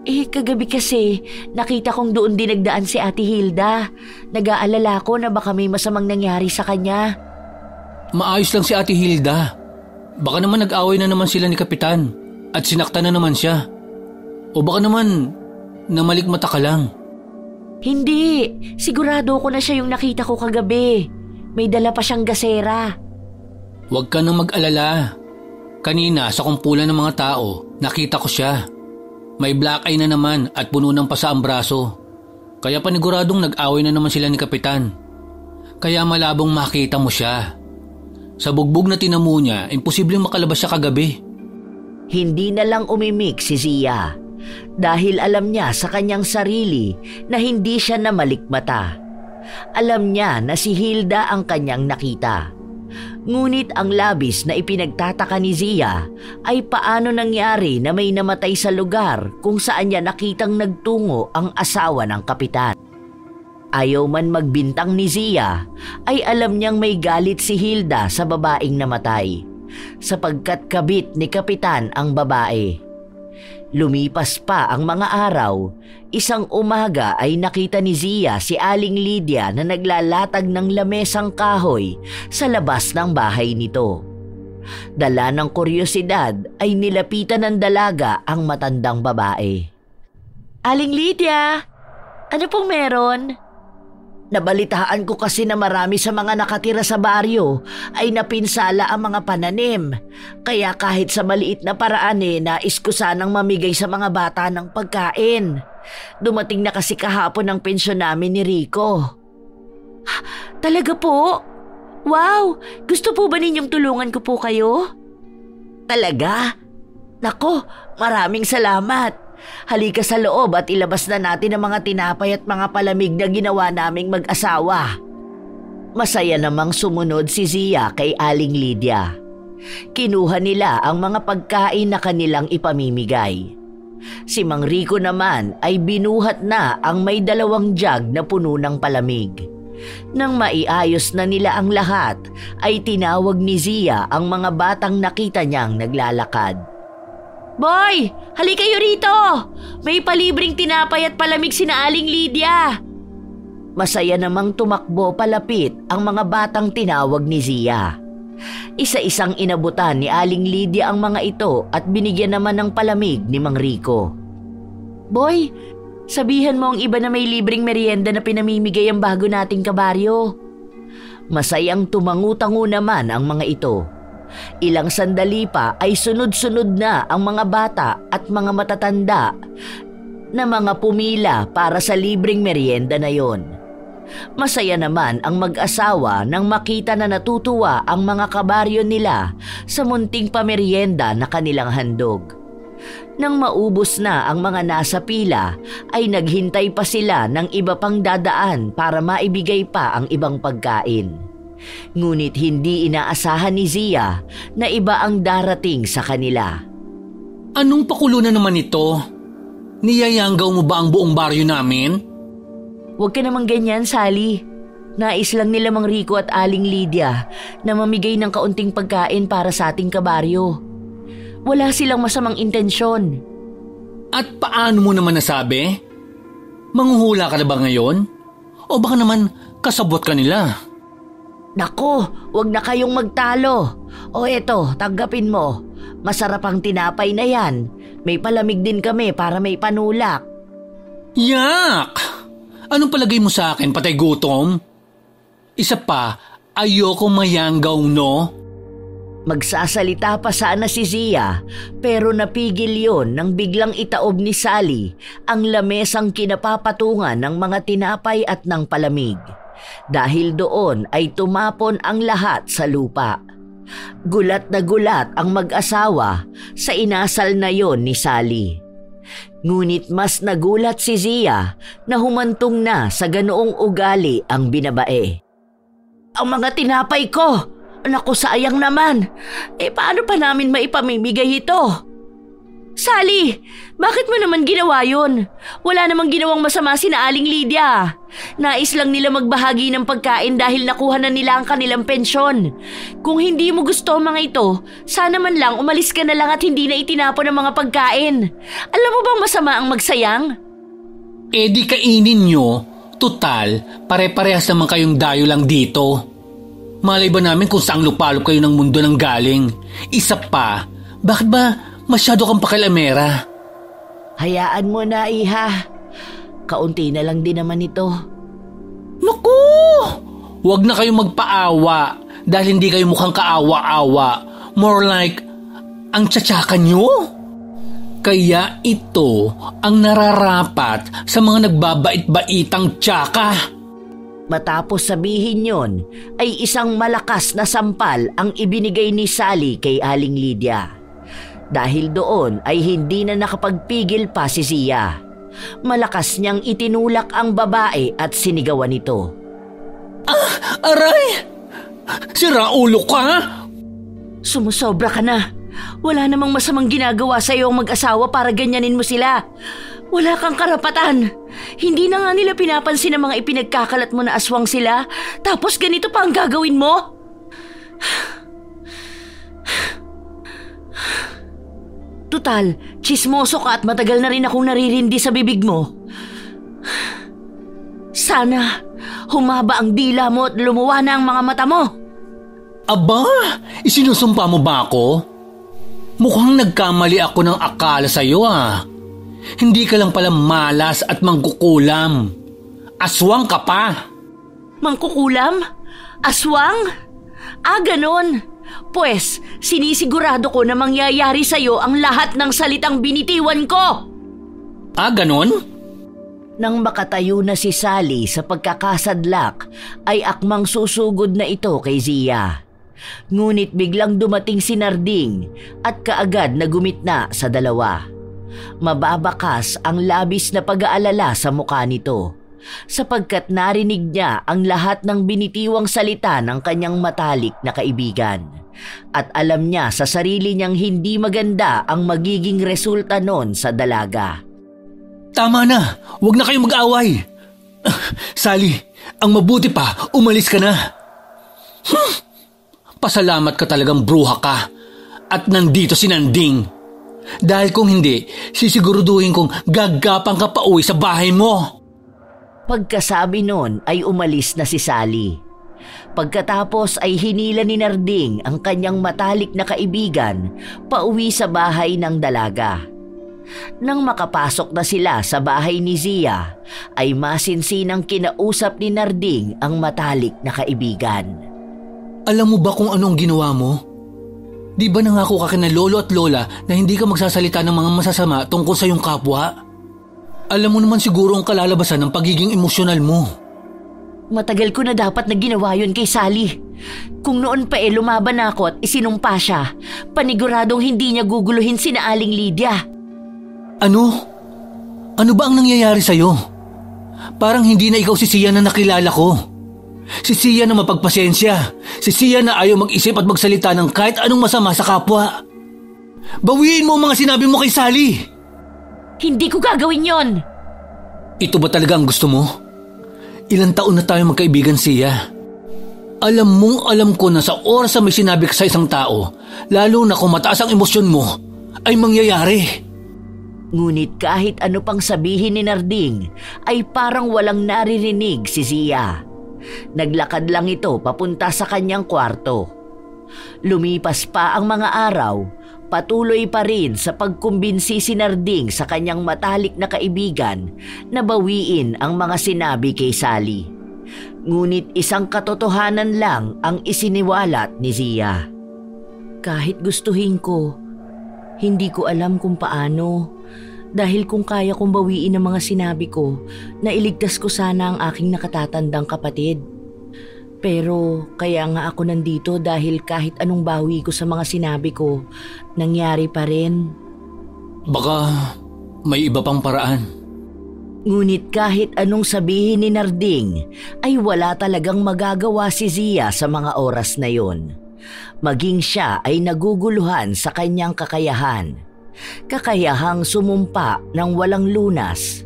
Kagabi kasi, nakita kong doon din nagdaan si Ate Hilda. Nag-aalala ko na baka may masamang nangyari sa kanya. Maayos lang si Ate Hilda. Baka naman nag-away na naman sila ni Kapitan at sinaktan na naman siya. O baka naman namalikmata ka lang. Hindi, sigurado ko na siya yung nakita ko kagabi. May dala pa siyang gasera. Huwag ka nang mag-alala. Kanina sa kumpulan ng mga tao, nakita ko siya. May black eye na naman at puno ng pasa ang braso. Kaya paniguradong nag-away na naman sila ni Kapitan. Kaya malabong makita mo siya. Sa bugbog na tinamo niya, imposibleng makalabas siya kagabi. Hindi na lang umimik si Zia dahil alam niya sa kanyang sarili na hindi siya namalikmata. Alam niya na si Hilda ang kanyang nakita. Ngunit ang labis na ipinagtataka ni Zia ay paano nangyari na may namatay sa lugar kung saan niya nakitang nagtungo ang asawa ng kapitan. Ayaw man magbintang ni Zia, ay alam niyang may galit si Hilda sa babaeng namatay, sapagkat kabit ni kapitan ang babae. Lumipas pa ang mga araw, isang umaga ay nakita ni Zia si Aling Lydia na naglalatag ng lamesang kahoy sa labas ng bahay nito. Dala ng kuryosidad ay nilapitan ng dalaga ang matandang babae. Aling Lydia, ano pong meron? Nabalitaan ko kasi na marami sa mga nakatira sa baryo ay napinsala ang mga pananim. Kaya kahit sa maliit na paraan nais ko sanang mamigay sa mga bata ng pagkain. Dumating na kasi kahapon ang pensyon namin ni Rico. Talaga po? Wow! Gusto po ba ninyong tulungan ko po kayo? Talaga? Nako, maraming salamat. Halika sa loob at ilabas na natin ang mga tinapay at mga palamig na ginawa naming mag-asawa. Masaya namang sumunod si Zia kay Aling Lydia. Kinuha nila ang mga pagkain na kanilang ipamimigay. Si Mang Rico naman ay binuhat na ang may 2 jug na puno ng palamig. Nang maiayos na nila ang lahat, ay tinawag ni Zia ang mga batang nakita niyang naglalakad. Boy, halika kayo rito! May palibreng tinapay at palamig sina Aling Lydia. Masaya namang tumakbo palapit ang mga batang tinawag ni Zia. Isa-isang inabutan ni Aling Lydia ang mga ito at binigyan naman ng palamig ni Mang Rico. Boy, sabihan mo ang iba na may libreng merienda na pinamimigay ang bago nating kabaryo. Masayang tumangu-tangu naman ang mga ito. Ilang sandali pa ay sunod-sunod na ang mga bata at mga matatanda na mga pumila para sa libreng merienda na yon. Masaya naman ang mag-asawa nang makita na natutuwa ang mga kabaryo nila sa munting pamerienda na kanilang handog. Nang maubos na ang mga nasa pila, ay naghintay pa sila ng iba pang dadaan para maibigay pa ang ibang pagkain. Ngunit hindi inaasahan ni Zia na iba ang darating sa kanila. Anong pakulo na naman ito? Niyayanggaw mo ba ang buong baryo namin? Huwag ka namang ganyan, Sally. Nais lang nila Mang Rico at Aling Lydia na mamigay ng kaunting pagkain para sa ating kabaryo. Wala silang masamang intensyon. At paano mo naman nasabi? Manghuhula ka na ba ngayon? O baka naman kasabot ka nila? Nako, wag na kayong magtalo. O eto, tanggapin mo. Masarap ang tinapay na yan. May palamig din kami para may panulak. Yak! Anong palagay mo sa akin, patay gutom? Isa pa, ayoko mayanggaw, no? Magsasalita pa sana si Zia, pero napigil yon nang biglang itaob ni Sally ang lamesang kinapapatungan ng mga tinapay at ng palamig. Dahil doon ay tumapon ang lahat sa lupa. Gulat na gulat ang mag-asawa sa inasal na yon ni Sally. Ngunit mas nagulat si Zia na humantong na sa ganoong ugali ang binabae. Ang mga tinapay ko! Naku, sayang naman. Paano pa namin maipamimigay ito? Sally, bakit mo naman ginawa yun? Wala namang ginawang masama sina Aling Lydia. Nais lang nila magbahagi ng pagkain dahil nakuha na nila ang kanilang pensyon. Kung hindi mo gusto mga ito, sana man lang umalis ka na lang at hindi na itinapon ang mga pagkain. Alam mo bang masama ang magsayang? Eh di kainin nyo. Total, pare-parehas naman kayong dayo lang dito. Malay ba namin kung saang lupalop kayo ng mundo ng galing? Isa pa, bakit ba masyado kang pakialamera? Hayaan mo na, iha. Kaunti na lang din naman ito. Naku! Huwag na kayong magpaawa dahil hindi kayo mukhang kaawa-awa. More like, ang tsatsaka nyo? Kaya ito ang nararapat sa mga nagbabait-baitang tsaka. Matapos sabihin yon, ay isang malakas na sampal ang ibinigay ni Sally kay Aling Lydia. Dahil doon ay hindi na nakapagpigil pa si Zia. Malakas niyang itinulak ang babae at sinigawan ito. Ah! Aray! Sira ulo ka! Sumusobra ka na. Wala namang masamang ginagawa sa iyo ang mag-asawa para ganyanin mo sila. Wala kang karapatan. Hindi na nga nila pinapansin ang mga ipinagkakalat mo na aswang sila. Tapos ganito pa ang gagawin mo? Tutal, tsismoso ka at matagal na rin akong naririndi sa bibig mo. Sana humaba ang dila mo at lumuwa na ang mga mata mo. Aba, isinusumpa mo ba ako? Mukhang nagkamali ako ng akala sa'yo ah. Hindi ka lang pala malas at mangkukulam. Aswang ka pa. Mangkukulam? Aswang? Ah, ganon. Pues, sinisigurado ko na mangyayari sa'yo ang lahat ng salitang binitiwan ko. Ah, ganon? Nang makatayo na si Sally sa pagkakasadlak, ay akmang susugod na ito kay Zia. Ngunit biglang dumating si Narding at kaagad na gumitna sa dalawa. Mababakas ang labis na pag-aalala sa mukha nito sapagkat narinig niya ang lahat ng binitiwang salita ng kanyang matalik na kaibigan at alam niya sa sarili niyang hindi maganda ang magiging resulta nun sa dalaga. Tama na, huwag na kayong mag-away. Sally, ang mabuti pa, umalis ka na. Pasalamat ka talagang bruha ka at nandito si Nanding. Dahil kung hindi, sisiguraduhin kong gagapang ka pa uwi sa bahay mo. Pagkasabi nun ay umalis na si Sally. Pagkatapos ay hinila ni Narding ang kanyang matalik na kaibigan pauwi sa bahay ng dalaga. Nang makapasok na sila sa bahay ni Zia, ay masinsinang kinausap ni Narding ang matalik na kaibigan. Alam mo ba kung anong ginawa mo? Di ba nangako ka kina lolo at lola na hindi ka magsasalita ng mga masasama tungkol sa iyong kapwa? Alam mo naman siguro ang kalalabasan ng pagiging emosyonal mo. Matagal ko na dapat na ginawa yun kay Sally. Kung noon pa lumaban ako at isinumpa siya, paniguradong hindi niya guguluhin sina Aling Lydia. Ano? Ano ba ang nangyayari sa'yo? Parang hindi na ikaw si Sia na nakilala ko. Si Sia na mapagpasensya. Si Sia na ayaw mag-isip at magsalita ng kahit anong masama sa kapwa. Bawiin mo ang mga sinabi mo kay Sally. Hindi ko gagawin yon. Ito ba talaga ang gusto mo? Ilang taon na tayo magkaibigan, Sia. Alam ko na sa oras na may sinabi ka sa isang tao, lalo na kung mataas ang emosyon mo, ay mangyayari. Ngunit kahit ano pang sabihin ni Narding, ay parang walang naririnig si Zia. Naglakad lang ito papunta sa kanyang kwarto. Lumipas pa ang mga araw, patuloy pa rin sa pagkumbinsi si Narding sa kanyang matalik na kaibigan na bawiin ang mga sinabi kay Sally. Ngunit isang katotohanan lang ang isiniwalat ni Zia. Kahit gustuhin ko, hindi ko alam kung paano. Dahil kung kaya kong bawiin ang mga sinabi ko, nailigtas ko sana ang aking nakatatandang kapatid. Pero kaya nga ako nandito dahil kahit anong bawi ko sa mga sinabi ko, nangyari pa rin. Baka may iba pang paraan. Ngunit kahit anong sabihin ni Narding, ay wala talagang magagawa si Zia sa mga oras na yon. Maging siya ay naguguluhan sa kanyang kakayahan. kakayahang sumumpa ng walang lunas.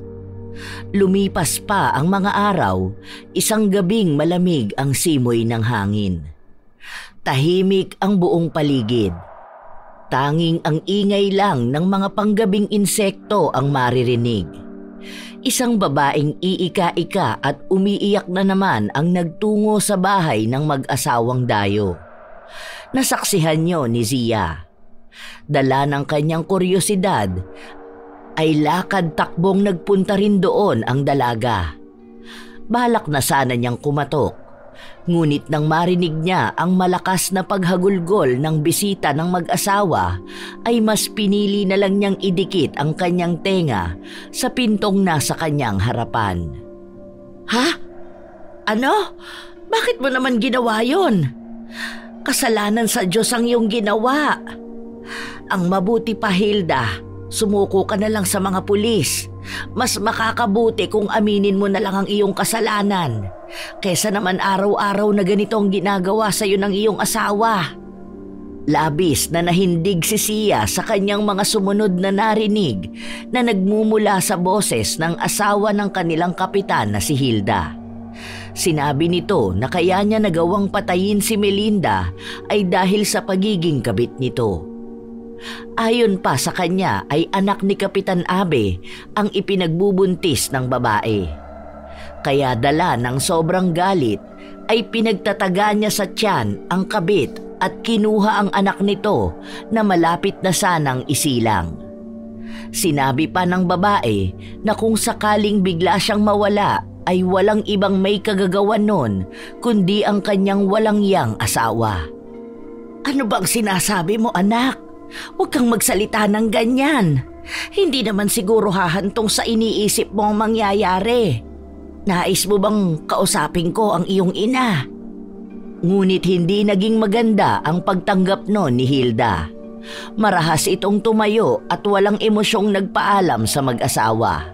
Lumipas pa ang mga araw, isang gabing malamig ang simoy ng hangin. Tahimik ang buong paligid. Tanging ang ingay lang ng mga panggabing insekto ang maririnig. Isang babaeng iika-ika at umiiyak na naman ang nagtungo sa bahay ng mag-asawang dayo. Nasaksihan niyo ni Zia. Dala ng kanyang kuryosidad, ay lakad-takbong nagpunta rin doon ang dalaga. Balak na sana niyang kumatok, ngunit nang marinig niya ang malakas na paghagulgol ng bisita ng mag-asawa, ay mas pinili na lang niyang idikit ang kanyang tenga sa pintong nasa kanyang harapan. Ha? Ano? Bakit mo naman ginawa yon? Kasalanan sa Diyos ang iyong ginawa. Ang mabuti pa, Hilda, sumuko ka na lang sa mga pulis. Mas makakabuti kung aminin mo na lang ang iyong kasalanan, kaysa naman araw-araw na ganito ang ginagawa sa iyo ng iyong asawa. Labis na nahindig si Sia sa kanyang mga sumunod na narinig na nagmumula sa boses ng asawa ng kanilang kapitan na si Hilda. Sinabi nito na kaya niya nagawang patayin si Melinda ay dahil sa pagiging kabit nito. Ayon pa sa kanya ay anak ni Kapitan Abe ang ipinagbubuntis ng babae. Kaya dala ng sobrang galit ay pinagtataga niya sa tiyan ang kabit at kinuha ang anak nito na malapit na sanang isilang. Sinabi pa ng babae na kung sakaling bigla siyang mawala ay walang ibang may kagagawan nun kundi ang kanyang walang-iyang asawa. Ano bang sinasabi mo, anak? Huwag kang magsalita ng ganyan. Hindi naman siguro hahantong sa iniisip mo ang mangyayari. Nais mo bang kausapin ko ang iyong ina? Ngunit hindi naging maganda ang pagtanggap noon ni Hilda. Marahas itong tumayo at walang emosyong nagpaalam sa mag-asawa.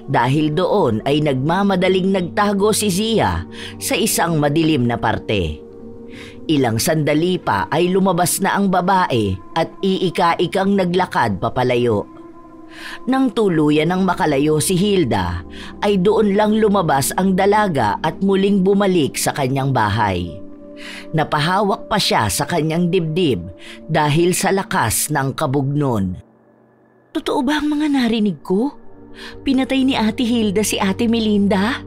Dahil doon ay nagmamadaling nagtago si Zia sa isang madilim na parte. Ilang sandali pa ay lumabas na ang babae at iika-ikang naglakad papalayo. Nang tuluyan ng makalayo si Hilda, ay doon lang lumabas ang dalaga at muling bumalik sa kanyang bahay. Napahawak pa siya sa kanyang dibdib dahil sa lakas ng kabugnon. Totoo ba ang mga narinig ko? Pinatay ni Ate Hilda si Ate Melinda?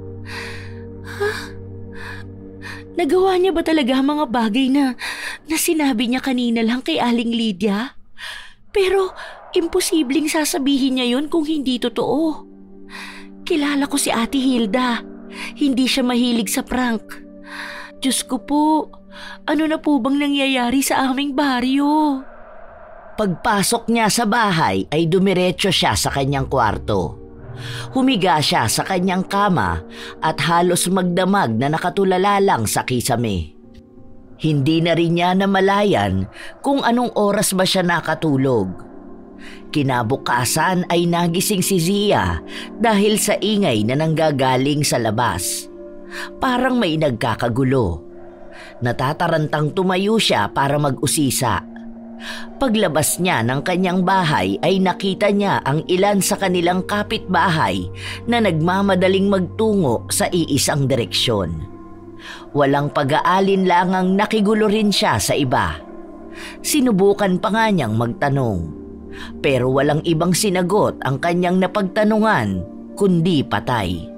Nagawa niya ba talaga ang mga bagay na sinabi niya kanina lang kay Aling Lydia? Pero imposibleng sasabihin niya yun kung hindi totoo. Kilala ko si Ate Hilda. Hindi siya mahilig sa prank. Diyos ko po, ano na po bang nangyayari sa aming baryo? Pagpasok niya sa bahay ay dumiretso siya sa kanyang kwarto. Humiga siya sa kanyang kama at halos magdamag na nakatulala lang sa kisame. Hindi na rin niya namalayan kung anong oras ba siya nakatulog. Kinabukasan ay nagising si Zia dahil sa ingay na nanggagaling sa labas. Parang may nagkakagulo. Natatarantang tumayo siya para mag-usisa. Paglabas niya ng kanyang bahay ay nakita niya ang ilan sa kanilang kapitbahay na nagmamadaling magtungo sa iisang direksyon. Walang pag-aalinlangang nakigulo rin siya sa iba. Sinubukan pa nga niyang magtanong, pero walang ibang sinagot ang kanyang napagtanungan kundi patay.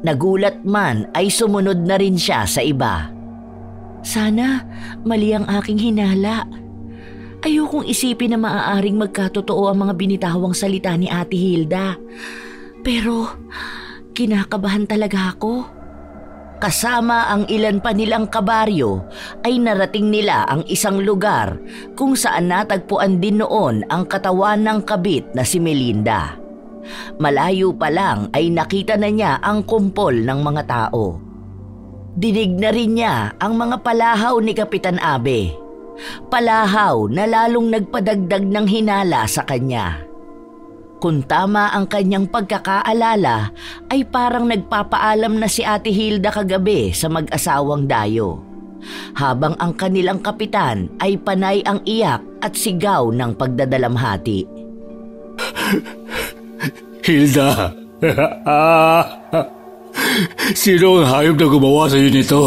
Nagulat man ay sumunod na rin siya sa iba. Sana mali ang aking hinala. Ayokong isipin na maaaring magkatotoo ang mga binitawang salita ni Ate Hilda. Pero kinakabahan talaga ako. Kasama ang ilan pa nilang kabaryo ay narating nila ang isang lugar kung saan natagpuan din noon ang katawan ng kabit na si Melinda. Malayo pa lang ay nakita na niya ang kumpol ng mga tao. Dinig na rin niya ang mga palahaw ni Kapitan Abe. Palahaw na lalong nagpadagdag ng hinala sa kanya. Kung tama ang kanyang pagkakaalala, ay parang nagpapaalam na si Ate Hilda kagabi sa mag-asawang dayo. habang ang kanilang kapitan ay panay ang iyak at sigaw ng pagdadalamhati. Hilda! Sino ang hayop na gumawa sa iyo nito?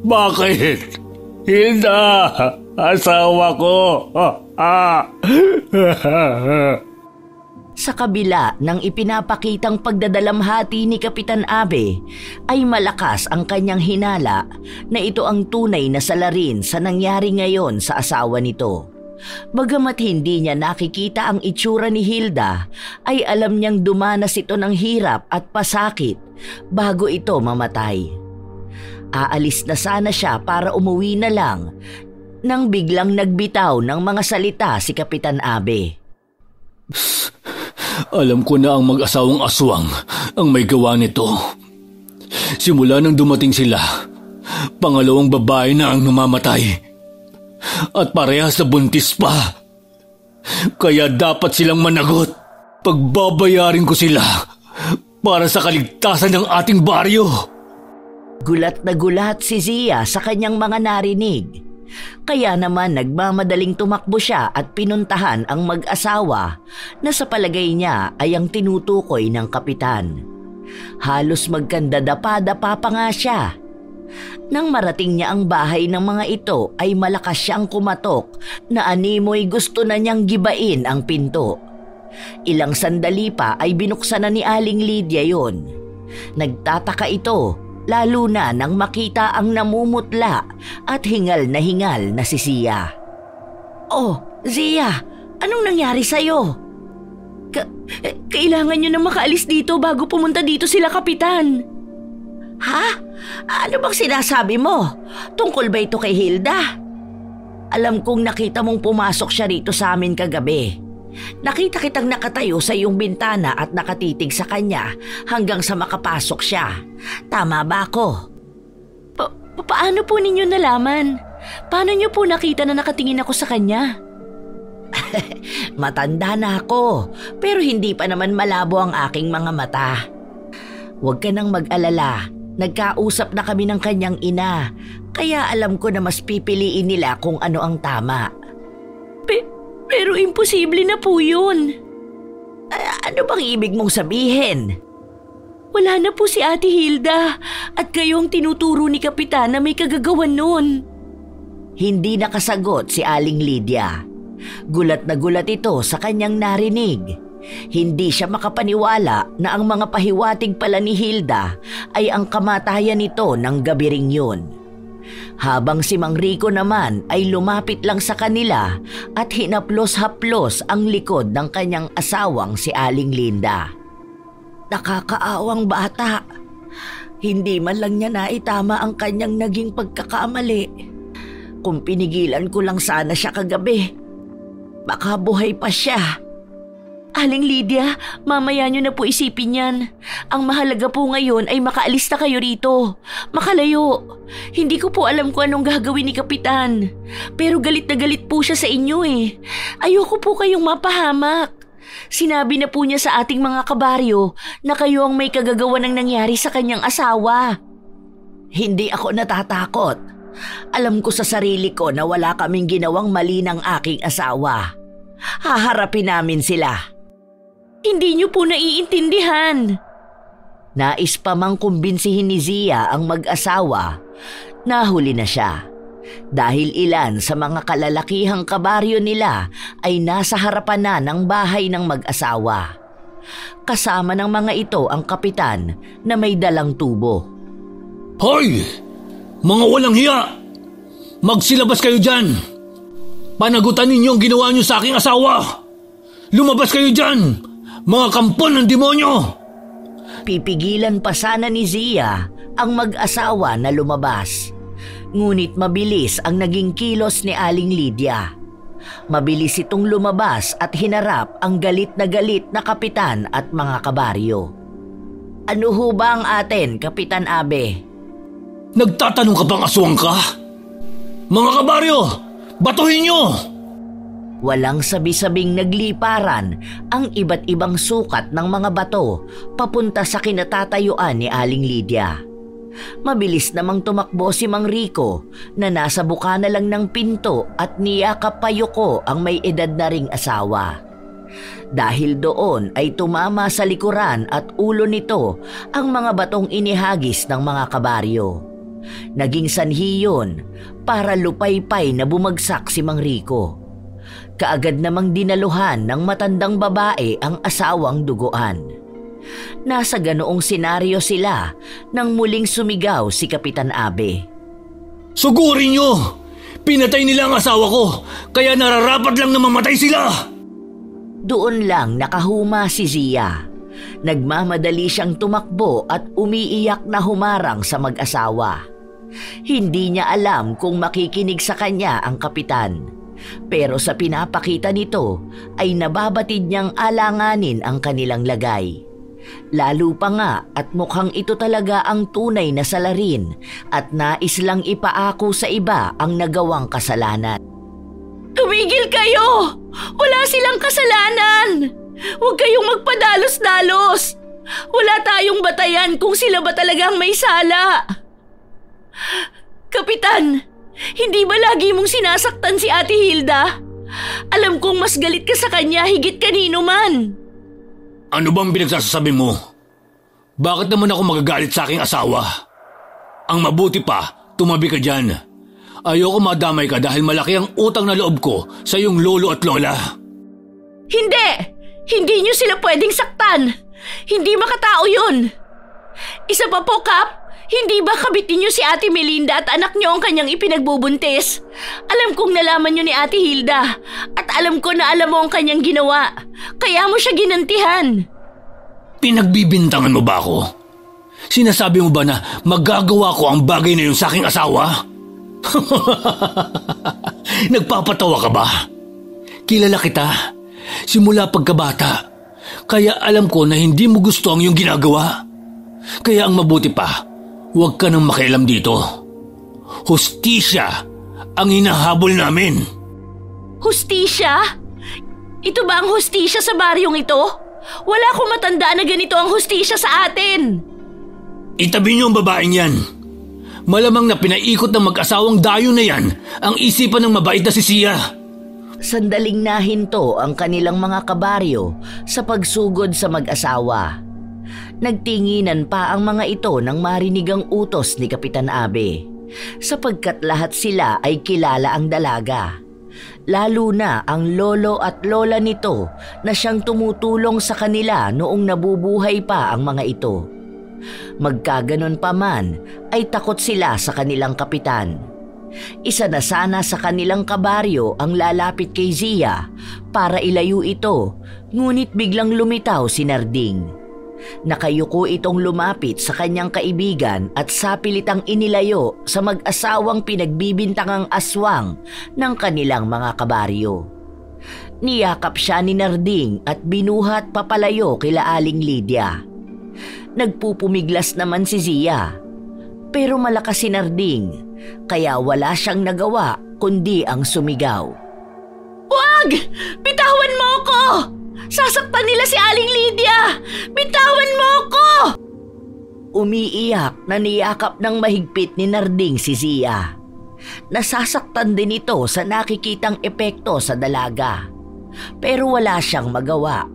Bakit? Hilda! Asawa ko! Sa kabila ng ipinapakitang pagdadalamhati ni Kapitan Abe, ay malakas ang kanyang hinala na ito ang tunay na salarin sa nangyari ngayon sa asawa nito. Bagamat hindi niya nakikita ang itsura ni Hilda, ay alam niyang dumanas ito ng hirap at pasakit bago ito mamatay. Aalis na sana siya para umuwi na lang nang biglang nagbitaw ng mga salita si Kapitan Abe. Alam ko na ang mag-asawang aswang ang may gawa nito. Simula nang dumating sila, pangalawang babae na ang namamatay. At parehas na buntis pa. Kaya dapat silang managot. Pagbabayarin ko sila para sa kaligtasan ng ating baryo. Gulat na gulat si Zia sa kanyang mga narinig. Kaya naman nagmamadaling tumakbo siya at pinuntahan ang mag-asawa na sa palagay niya ay ang tinutukoy ng kapitan. Halos magkandadapa-dapa pa nga siya. Nang marating niya ang bahay ng mga ito ay malakas siyang kumatok na animoy gusto na niyang gibain ang pinto. Ilang sandali pa ay binuksan na ni Aling Lydia yon. Nagtataka ito lalo na nang makita ang namumutla at hingal na si Zia. "Oh, Zia, anong nangyari sa'yo? Kailangan niyo na makaalis dito bago pumunta dito sila kapitan." "Ha? Ano bang sinasabi mo? Tungkol ba ito kay Hilda? Alam kong nakita mong pumasok siya rito sa amin kagabi. Nakita kitang nakatayo sa iyong bintana at nakatitig sa kanya hanggang sa makapasok siya. Tama ba ako?" Paano po ninyo nalaman? Paano niyo po nakita na nakatingin ako sa kanya?" "Matanda na ako, pero hindi pa naman malabo ang aking mga mata. Huwag ka nang mag-alala. Nagkausap na kami ng kanyang ina, kaya alam ko na mas pipiliin nila kung ano ang tama." Pero imposible na po yun. Ano bang ibig mong sabihin? Wala na po si Ate Hilda at kayo ang tinuturo ni Kapitan na may kagagawan nun. Hindi nakasagot si Aling Lydia. Gulat na gulat ito sa kanyang narinig. Hindi siya makapaniwala na ang mga pahiwatig pala ni Hilda ay ang kamatayan nito ng gabi ring yun. Habang si Mang Rico naman ay lumapit lang sa kanila at hinaplos-haplos ang likod ng kanyang asawang si Aling Linda. Nakakaawang bata. Hindi man lang niya naitama ang kanyang naging pagkakamali. Kung pinigilan ko lang sana siya kagabi, baka buhay pa siya. Aling Lydia, mamaya nyo na po isipin yan. Ang mahalaga po ngayon ay makaalis na kayo rito. Makalayo. Hindi ko po alam kung anong gagawin ni Kapitan. Pero galit na galit po siya sa inyo eh. Ayoko po kayong mapahamak. Sinabi na po niya sa ating mga kabaryo na kayo ang may kagagawa ng nangyari sa kanyang asawa. Hindi ako natatakot. Alam ko sa sarili ko na wala kaming ginawang mali ng aking asawa. Haharapin namin sila. Hindi niyo po naiintindihan. Nais pa mang kumbinsihin ni Zia ang mag-asawa, nahuli na siya. Dahil ilan sa mga kalalakihang kabaryo nila ay nasa harapan na ng bahay ng mag-asawa. Kasama ng mga ito ang kapitan na may dalang tubo. "Hoy! Mga walang hiya! Magsilabas kayo dyan! Panagutan ninyo ang ginawa niyo sa aking asawa! Lumabas kayo dyan! Mga kampon ng demonyo!" Pipigilan pa sana ni Zia ang mag-asawa na lumabas. Ngunit mabilis ang naging kilos ni Aling Lydia. Mabilis itong lumabas at hinarap ang galit na kapitan at mga kabaryo. "Ano ho ba ang atin, Kapitan Abe?" "Nagtatanong ka bang aswang ka? Mga kabaryo, batuhin niyo!" Walang sabi-sabing nagliparan ang iba't ibang sukat ng mga bato papunta sa kinatatayuan ni Aling Lydia. Mabilis namang tumakbo si Mang Rico na nasa bukana lang ng pinto at niyakap pa Yuko ang may edad na ring asawa. Dahil doon ay tumama sa likuran at ulo nito ang mga batong inihagis ng mga kabaryo. Naging sanhi yun para lupaypay na bumagsak si Mang Rico. Kaagad namang dinaluhan ng matandang babae ang asawang duguan. Nasa ganoong senaryo sila nang muling sumigaw si Kapitan Abe. Sugurin nyo! Pinatay nila ang asawa ko, kaya nararapat lang na mamatay sila! Doon lang nakahuma si Zia. Nagmamadali siyang tumakbo at umiiyak na humarang sa mag-asawa. Hindi niya alam kung makikinig sa kanya ang kapitan. Pero sa pinapakita nito ay nababatid niyang alanganin ang kanilang lagay. Lalo pa nga at mukhang ito talaga ang tunay na salarin at nais lang ipaako sa iba ang nagawang kasalanan. Tumigil kayo! Wala silang kasalanan! Huwag kayong magpadalos-dalos! Wala tayong batayan kung sila ba talagang may sala. Kapitan, hindi ba lagi mong sinasaktan si Ate Hilda? Alam kong mas galit ka sa kanya higit kanino man. Ano bang pinagsasabi mo? Bakit naman ako magagalit sa aking asawa? Ang mabuti pa, tumabi ka dyan. Ayoko madamay ka dahil malaki ang utang na loob ko sa iyong lolo at lola. Hindi! Hindi niyo sila pwedeng saktan. Hindi makatao yun. Isa pa po, Kap. Hindi ba kabitin niyo si Ate Melinda at anak niyo ang kanyang ipinagbubuntis? Alam kong nalaman niyo ni Ate Hilda at alam ko na alam mo ang kanyang ginawa. Kaya mo siya ginantihan. Pinagbibintangan mo ba ako? Sinasabi mo ba na magagawa ko ang bagay na yun sa aking asawa? Nagpapatawa ka ba? Kilala kita simula pagkabata. Kaya alam ko na hindi mo gusto ang iyong ginagawa. Kaya ang mabuti pa, huwag ka nang makialam dito. Hustisya ang hinahabol namin. Hustisya? Ito ba ang hustisya sa baryong ito? Wala akong matanda na ganito ang hustisya sa atin. Itabi niyo ang babaeng yan. Malamang na pinaikot ng mag-asawang dayo na yan ang isipan ng mabait na si Sia. Sandaling nahinto ang kanilang mga kabaryo sa pagsugod sa mag-asawa. Nagtinginan pa ang mga ito nang marinig ang utos ni Kapitan Abe, sapagkat lahat sila ay kilala ang dalaga. Lalo na ang lolo at lola nito na siyang tumutulong sa kanila noong nabubuhay pa ang mga ito. Magkaganon pa man ay takot sila sa kanilang kapitan. Isa na sana sa kanilang kabaryo ang lalapit kay Zia para ilayo ito, ngunit biglang lumitaw si Narding. Nakayuko itong lumapit sa kanyang kaibigan at sapilitang inilayo sa mag-asawang pinagbibintangang aswang ng kanilang mga kabaryo. Niyakap siya ni Narding at binuhat papalayo kila Aling Lydia. Nagpupumiglas naman si Zia, pero malakas si Narding, kaya wala siyang nagawa kundi ang sumigaw. Wag! Bitawan mo ko! Sasaktan nila si Aling Lydia! Bitawan mo ko! Umiiyak na niyakap ng mahigpit ni Narding si Zia. Nasasaktan din ito sa nakikitang epekto sa dalaga. Pero wala siyang magawa.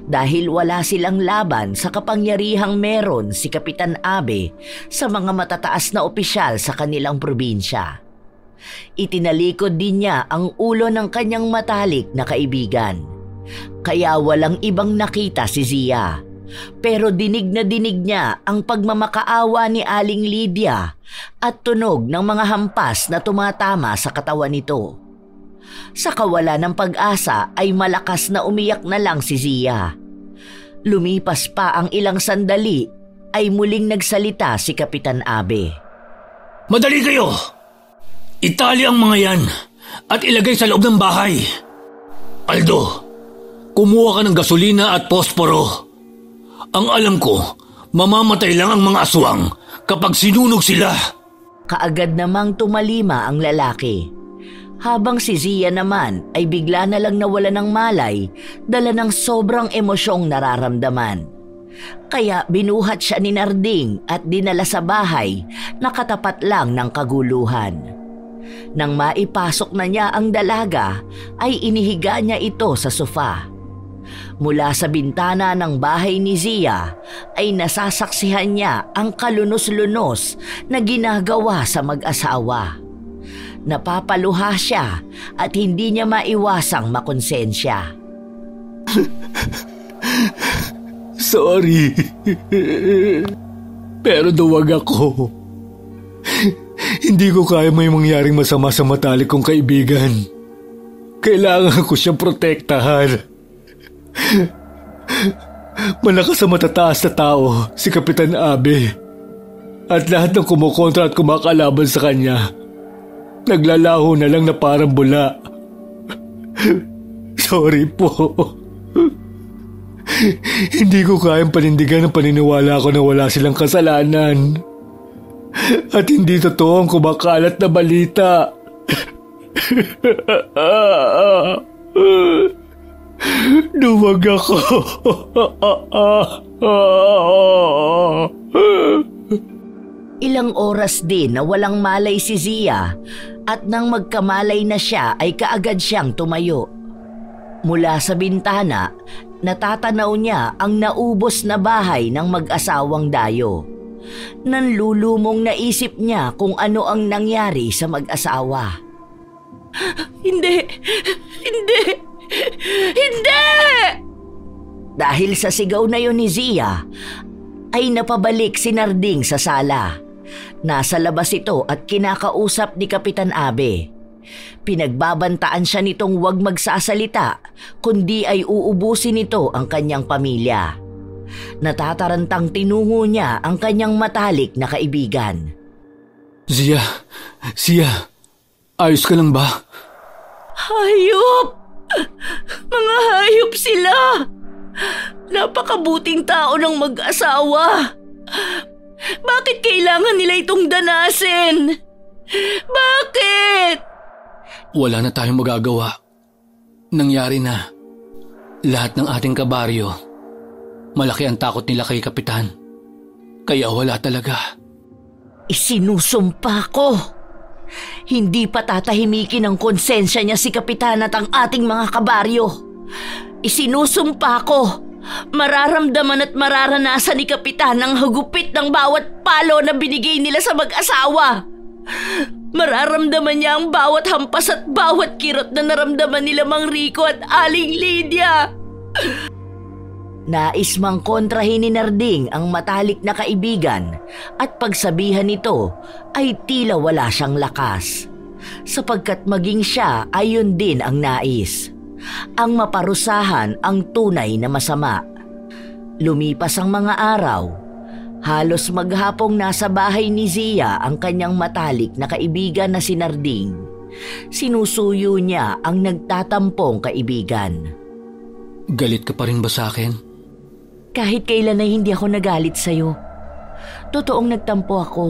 Dahil wala silang laban sa kapangyarihang meron si Kapitan Abe sa mga matataas na opisyal sa kanilang probinsya. Itinalikod din niya ang ulo ng kanyang matalik na kaibigan. Kaya walang ibang nakita si Zia. Pero dinig na dinig niya ang pagmamakaawa ni Aling Lydia at tunog ng mga hampas na tumatama sa katawan nito. Sa kawalan ng pag-asa ay malakas na umiyak na lang si Zia. Lumipas pa ang ilang sandali ay muling nagsalita si Kapitan Abe. Madali kayo! Itali ang mga yan at ilagay sa loob ng bahay. Aldo, kumuha ka ng gasolina at posporo. Ang alam ko, mamamatay lang ang mga aswang kapag sinunog sila. Kaagad namang tumalima ang lalaki. Habang si Zia naman ay bigla na lang nawala ng malay, dala ng sobrang emosyong nararamdaman. Kaya binuhat siya ni Narding at dinala sa bahay na katapat lang ng kaguluhan. Nang maipasok na niya ang dalaga, ay inihiga niya ito sa sofa. Mula sa bintana ng bahay ni Zia ay nasasaksihan niya ang kalunos-lunos na ginagawa sa mag-asawa. Napapaluha siya at hindi niya maiwasang makonsensya. Sorry. Pero duwag ako. Hindi ko kaya may mangyaring masama sa matalik kong kaibigan. Kailangan ko siyang protektahan. Malakas sa matataas na tao si Kapitan Abe. At lahat ng kumukontra at kumakalaban sa kanya, naglalaho na lang na parang bula. Sorry po. Hindi ko kayang panindigan ang paniniwala ko na wala silang kasalanan. At hindi totoo ang kumakalat na balita. Duwag ako. Ilang oras din na walang malay si Zia at nang magkamalay na siya ay kaagad siyang tumayo. Mula sa bintana, natatanaw niya ang naubos na bahay ng mag-asawang Dayo. Nanlulumong naisip niya kung ano ang nangyari sa mag-asawa. Hindi! Hindi! Hindi! Dahil sa sigaw na yun ni Zia, ay napabalik si Narding sa sala. Nasa labas ito at kinakausap ni Kapitan Abe. Pinagbabantaan siya nitong huwag magsasalita, kundi ay uubusin nito ang kanyang pamilya. Natatarantang tinungo niya ang kanyang matalik na kaibigan. Zia, ayos ka lang ba? Hayop! Mga hayop sila! Napakabuting tao ng mag-asawa. Bakit kailangan nila itong danasin? Bakit? Wala na tayong magagawa. Nangyari na. Lahat ng ating kabaryo, malaki ang takot nila kay Kapitan. Kaya wala talaga. Isinusumpa ko. Hindi pa tatahimikin ang konsensya niya si Kapitan at ang ating mga kabaryo. Isinusumpa ko. Mararamdaman at mararanasan ni Kapitan ang hagupit ng bawat palo na binigay nila sa mag-asawa. Mararamdaman niya ang bawat hampas at bawat kirot na naramdaman nila Mang Rico at Aling Lydia. Nais mang kontrahin ni Narding ang matalik na kaibigan at pagsabihan nito ay tila wala siyang lakas. Sapagkat maging siya ay yun din ang nais. Ang maparusahan ang tunay na masama. Lumipas ang mga araw. Halos maghapong nasa bahay ni Zia ang kanyang matalik na kaibigan na si Narding. Sinusuyo niya ang nagtatampong kaibigan. Galit ka pa rin ba sa akin? Kahit kailan ay hindi ako nagalit sa'yo. Totoong nagtampo ako.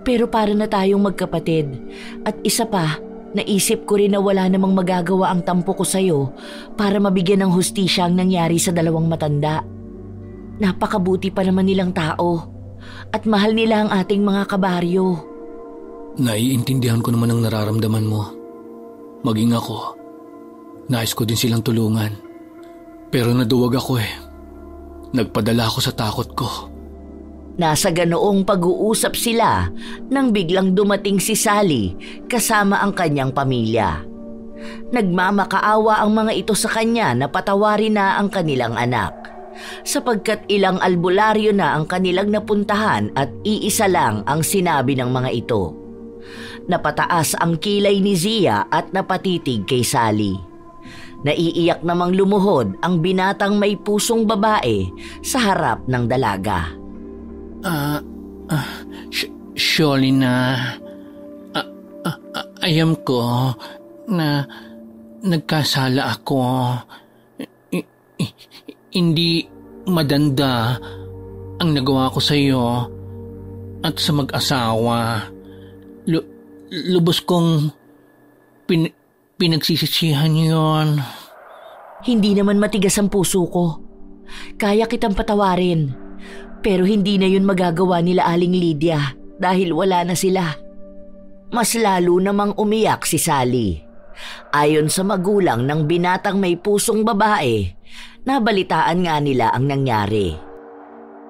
Pero para na tayong magkapatid. At isa pa, naisip ko rin na wala namang magagawa ang tampo ko sa'yo para mabigyan ng hustisya ang nangyari sa dalawang matanda. Napakabuti pa naman nilang tao at mahal nila ang ating mga kabaryo. Naiintindihan ko naman ang nararamdaman mo. Maging ako, nais ko din silang tulungan. Pero naduwag ako eh. Nagpadala ako sa takot ko. Nasa ganoong pag-uusap sila nang biglang dumating si Sally kasama ang kanyang pamilya. Nagmamakaawa ang mga ito sa kanya na patawarin na ang kanilang anak, sapagkat ilang albularyo na ang kanilang napuntahan at iisa lang ang sinabi ng mga ito. Napataas ang kilay ni Zia at napatitig kay Sally. Naiiyak namang lumuhod ang binatang may pusong babae sa harap ng dalaga. Surely na, ayam ko na nagkasala ako. Hindi madanda ang nagawa ko sa iyo at sa mag-asawa. Lubos kong pinagsisisihan yon. Hindi naman matigas ang puso ko. Kaya kitang patawarin. Pero hindi na yun magagawa nila Aling Lydia dahil wala na sila. Mas lalo namang umiyak si Sally. Ayon sa magulang ng binatang may pusong babae, nabalitaan nga nila ang nangyari.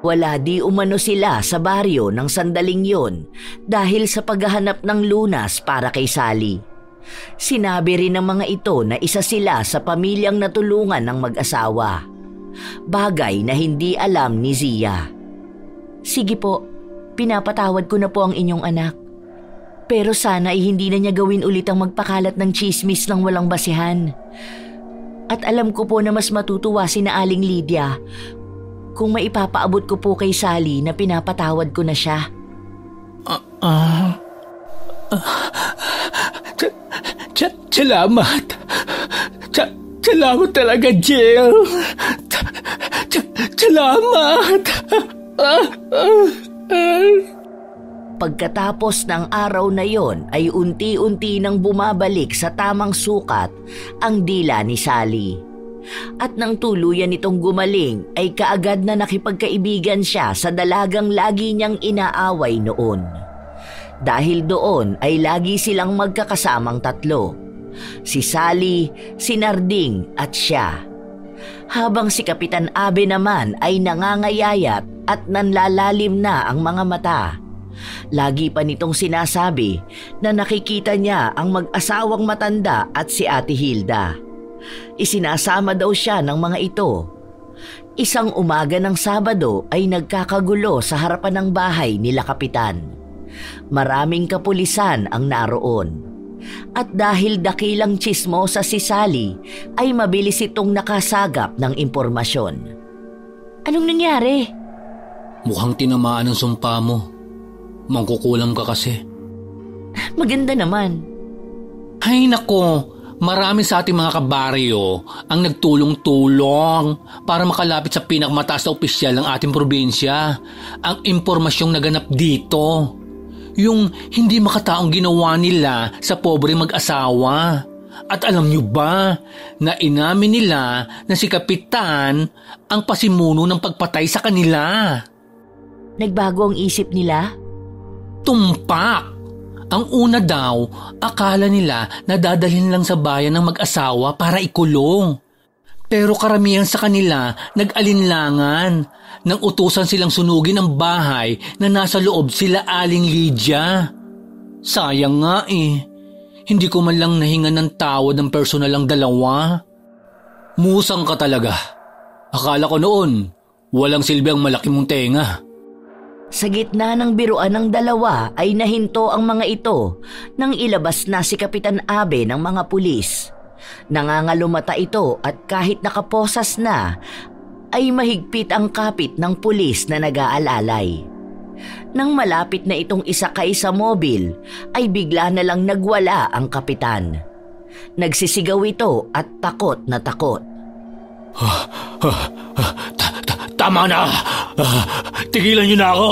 Wala di umano sila sa baryo ng sandaling yun dahil sa paghahanap ng lunas para kay Sally. Sinabi rin ng mga ito na isa sila sa pamilyang natulungan ng mag-asawa. Bagay na hindi alam ni Zia. Sige po, pinapatawad ko na po ang inyong anak. Pero sana ay hindi na niya gawin ulit ang magpakalat ng chismis ng walang basihan. At alam ko po na mas matutuwa si na Aling Lydia kung maipapaabot ko po kay Sally na pinapatawad ko na siya. Salamat. Salamat talaga, Jill. Salamat. Pagkatapos ng araw na yon ay unti-unti nang bumabalik sa tamang sukat ang dila ni Sally. At nang tuluyan itong gumaling ay kaagad na nakipagkaibigan siya sa dalagang lagi niyang inaaway noon. Dahil doon ay lagi silang magkakasamang tatlo. Si Sally, si Narding at siya. Habang si Kapitan Abe naman ay nangangayayat at nanlalalim na ang mga mata. Lagi pa nitong sinasabi na nakikita niya ang mag-asawang matanda at si Ate Hilda. Isinasama daw siya ng mga ito. Isang umaga ng Sabado ay nagkakagulo sa harapan ng bahay nila Kapitan. Maraming kapulisan ang naroon. At dahil dakilang tsismosa si Sally, ay mabilis itong nakasagap ng impormasyon. Anong nangyari? Mukhang tinamaan ang sumpa mo. Mangkukulam ka kasi. Maganda naman. Ay nako, marami sa ating mga kabaryo ang nagtulong-tulong para makalapit sa pinakamataas na opisyal ng ating probinsya ang impormasyong naganap dito. Yung hindi makataong ginawa nila sa pobre mag-asawa. At alam nyo ba na inamin nila na si Kapitan ang pasimuno ng pagpatay sa kanila? Nagbago ang isip nila? Tumpak! Ang una daw, akala nila na dadalhin lang sa bayan ng mag-asawa para ikulong. Pero karamihan sa kanila nag-alinlangan nang utusan silang sunugin ang bahay na nasa loob sila Aling Lydia. Sayang nga hindi ko man lang nahingan ng tawad ng personal ang dalawa. Musang ka talaga. Akala ko noon, walang silbi ang malaki mong tenga. Sa gitna ng biruan ng dalawa ay nahinto ang mga ito nang ilabas na si Kapitan Abe ng mga pulis. Nangangalumata ito at kahit nakaposas na, ay mahigpit ang kapit ng pulis na nag-aalalay. Nang malapit na itong isakay sa mobil, ay bigla na lang nagwala ang kapitan. Nagsisigaw ito at takot na takot. Tama na! Tigilan niyo na ako!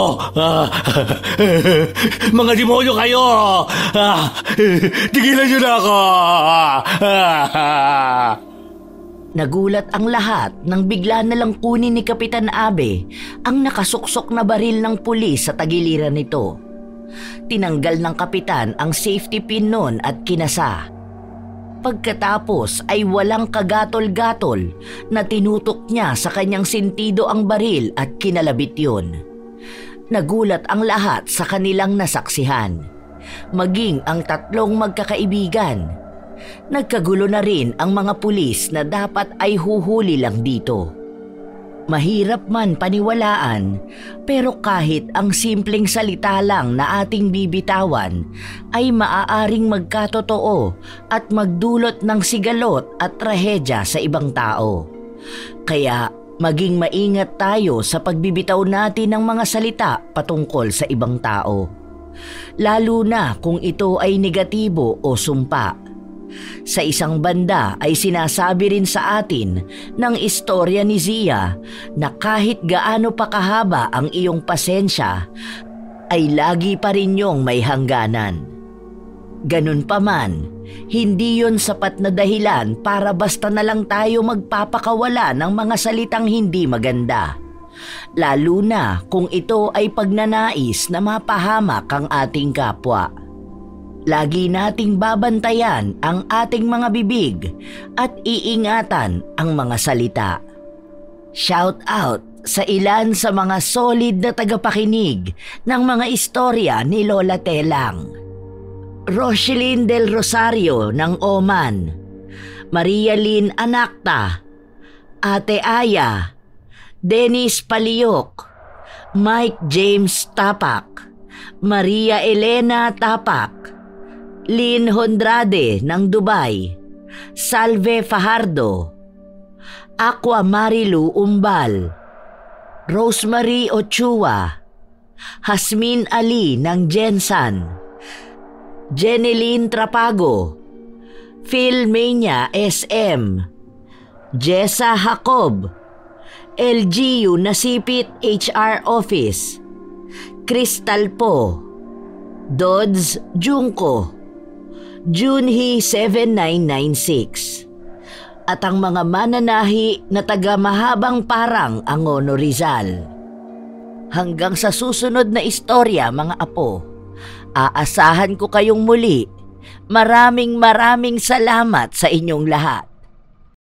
Mga demonyo kayo! Tigilan niyo na ako! Nagulat ang lahat nang bigla na lang kunin ni Kapitan Abe ang nakasuksok na baril ng pulis sa tagiliran nito. Tinanggal ng kapitan ang safety pin nun at kinasa. Pagkatapos ay walang kagatol-gatol na tinutok niya sa kanyang sentido ang baril at kinalabit yun. Nagulat ang lahat sa kanilang nasaksihan, maging ang tatlong magkakaibigan. Nagkagulo na rin ang mga pulis na dapat ay huhuli lang dito. Mahirap man paniwalaan, pero kahit ang simpleng salita lang na ating bibitawan ay maaaring magkatotoo at magdulot ng sigalot at trahedya sa ibang tao. Kaya maging maingat tayo sa pagbibitaw natin ng mga salita patungkol sa ibang tao. Lalo na kung ito ay negatibo o sumpa. Sa isang banda ay sinasabi rin sa atin ng istorya ni Zia na kahit gaano pa kahaba ang iyong pasensya, ay lagi pa rin yung may hangganan. Ganun pa man, hindi yon sapat na dahilan para basta na lang tayo magpapakawala ng mga salitang hindi maganda. Lalo na kung ito ay pagnanais na mapahamak ang ating kapwa. Lagi nating babantayan ang ating mga bibig at iingatan ang mga salita. Shout out sa ilan sa mga solid na tagapakinig ng mga istorya ni Lola Telang. Roselyn Del Rosario ng Oman, Maria Lynn Anacta, Ate Aya, Dennis Paliok, Mike James Tapak, Maria Elena Tapak, Lynn Hondrade ng Dubai, Salve Fajardo, Aqua Marilu Umbal, Rosemary Ochua, Hasmin Ali ng Jensan, Jeneline Trapago, Phil Mania SM, Jessa Jacob, LGU Nasipit HR Office, Crystal Po, Dodds Junko, Junhee 7996, at ang mga mananahi na taga Mahabang Parang, Angono, Rizal. Hanggang sa susunod na istorya, mga apo, aasahan ko kayong muli. Maraming salamat sa inyong lahat.